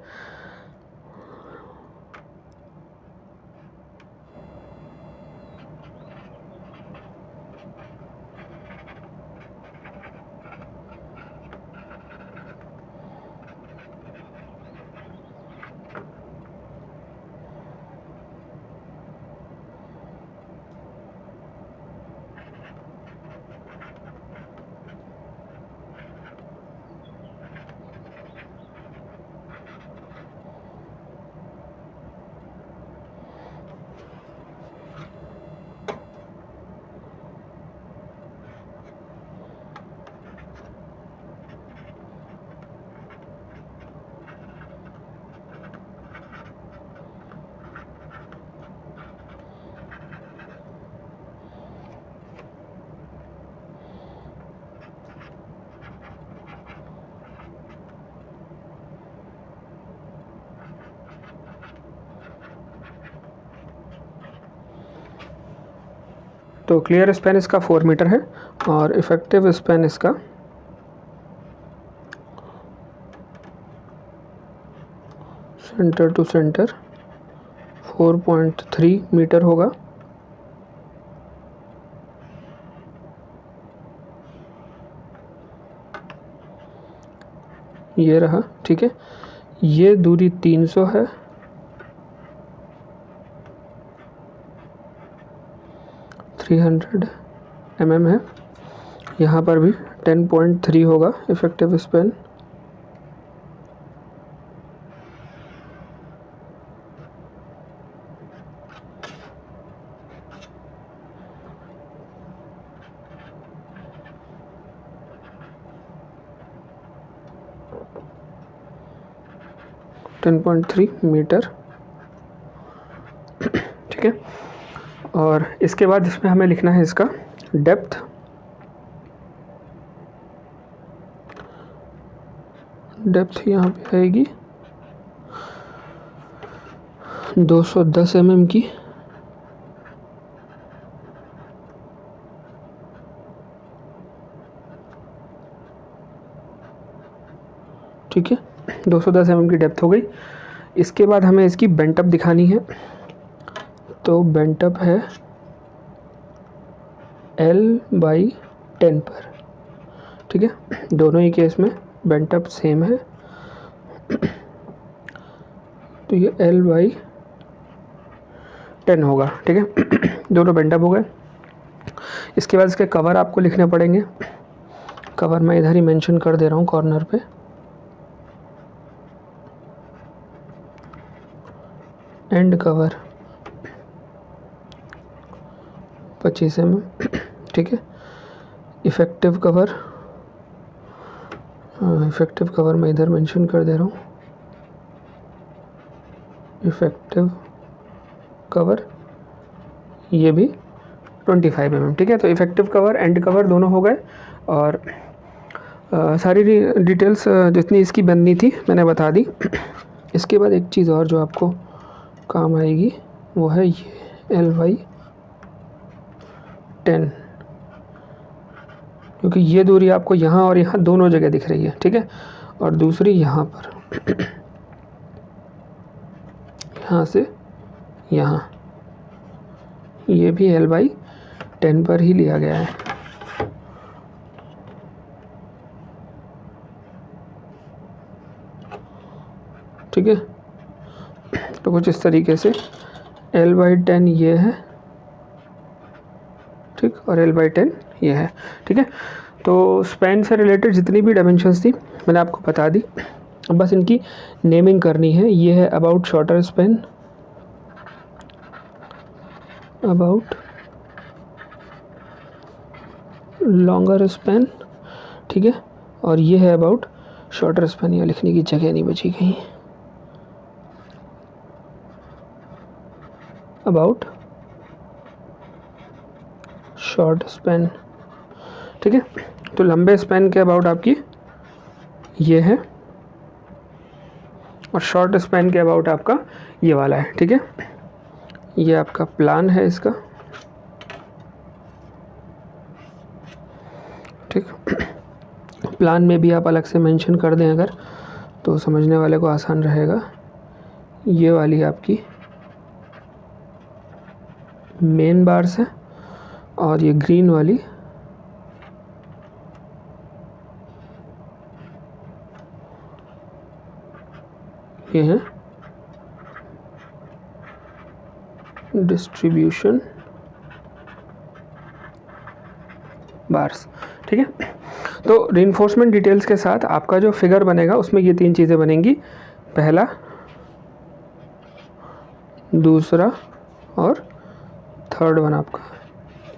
तो क्लियर स्पैन इसका 4 मीटर है और इफ़ेक्टिव स्पैन इसका सेंटर टू सेंटर 4.3 मीटर होगा। ये रहा, ठीक है। ये दूरी 300 है, mm है। यहाँ पर भी 10.3 होगा इफेक्टिव स्पैन। मीटर, ठीक है। और इसके बाद इसमें हमें लिखना है इसका डेप्थ। डेप्थ यहाँ पे आएगी 210 mm की, ठीक है। 210 mm की डेप्थ हो गई। इसके बाद हमें इसकी बेंटअप दिखानी है, तो बेंटअप है L/10 पर, ठीक है। दोनों ही केस में बेंटअप सेम है, तो ये L/10 होगा, ठीक है। दोनों बेंटअप हो गए। इसके बाद इसके कवर आपको लिखने पड़ेंगे। कवर मैं इधर ही मेंशन कर दे रहा हूँ कॉर्नर पे। एंड कवर 25 mm, ठीक है। इफ़ेक्टिव कवर मैं इधर मेंशन कर दे रहा हूँ। इफ़ेक्टिव कवर ये भी 25 mm, ठीक है। तो इफ़ेक्टिव कवर एंड कवर दोनों हो गए। और सारी डिटेल्स जितनी इसकी बननी थी मैंने बता दी। इसके बाद एक चीज़ और जो आपको काम आएगी वो है ये L/10, क्योंकि ये दूरी आपको यहाँ और यहाँ दोनों जगह दिख रही है, ठीक है। और दूसरी यहाँ पर, यहाँ से यहाँ, ये भी L/10 पर ही लिया गया है, ठीक है। तो कुछ इस तरीके से L/10 ये है, ठीक, और L/10 ये है, ठीक है। तो स्पैन से रिलेटेड जितनी भी डायमेंशंस थी मैंने आपको बता दी। अब बस इनकी नेमिंग करनी है। ये है about shorter span, about longer span, ठीक है। और ये है अबाउट शॉर्टर स्पैन। ये लिखने की जगह नहीं बची कहीं। अबाउट शॉर्ट स्पैन, ठीक है। तो लंबे स्पैन के अबाउट आपकी ये है, और शॉर्ट स्पैन के अबाउट आपका ये वाला है, ठीक है। ये आपका प्लान है इसका, ठीक। प्लान में भी आप अलग से मेंशन कर दें अगर, तो समझने वाले को आसान रहेगा। ये वाली आपकी मेन बार्स है, और ये ग्रीन वाली ये है डिस्ट्रीब्यूशन बार्स, ठीक है। तो रीइंफोर्समेंट डिटेल्स के साथ आपका जो फिगर बनेगा उसमें ये 3 चीज़ें बनेंगी, पहला, दूसरा और थर्ड वन आपका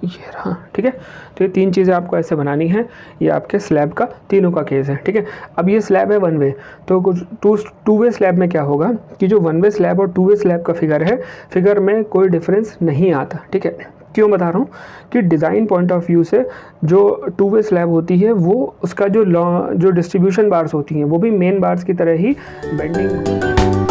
ये रहा, ठीक है। तो ये 3 चीज़ें आपको ऐसे बनानी है। ये आपके स्लैब का तीनों का केस है, ठीक है। अब ये स्लैब है 1 वे, तो कुछ 2 वे स्लैब में क्या होगा कि जो 1 वे स्लैब और 2 वे स्लैब का फिगर है, फिगर में कोई डिफरेंस नहीं आता, ठीक है। क्यों बता रहा हूँ कि डिज़ाइन पॉइंट ऑफ व्यू से जो 2 वे स्लैब होती है वो उसका जो डिस्ट्रीब्यूशन बार्स होती हैं वो भी मेन बार्स की तरह ही बेंडिंग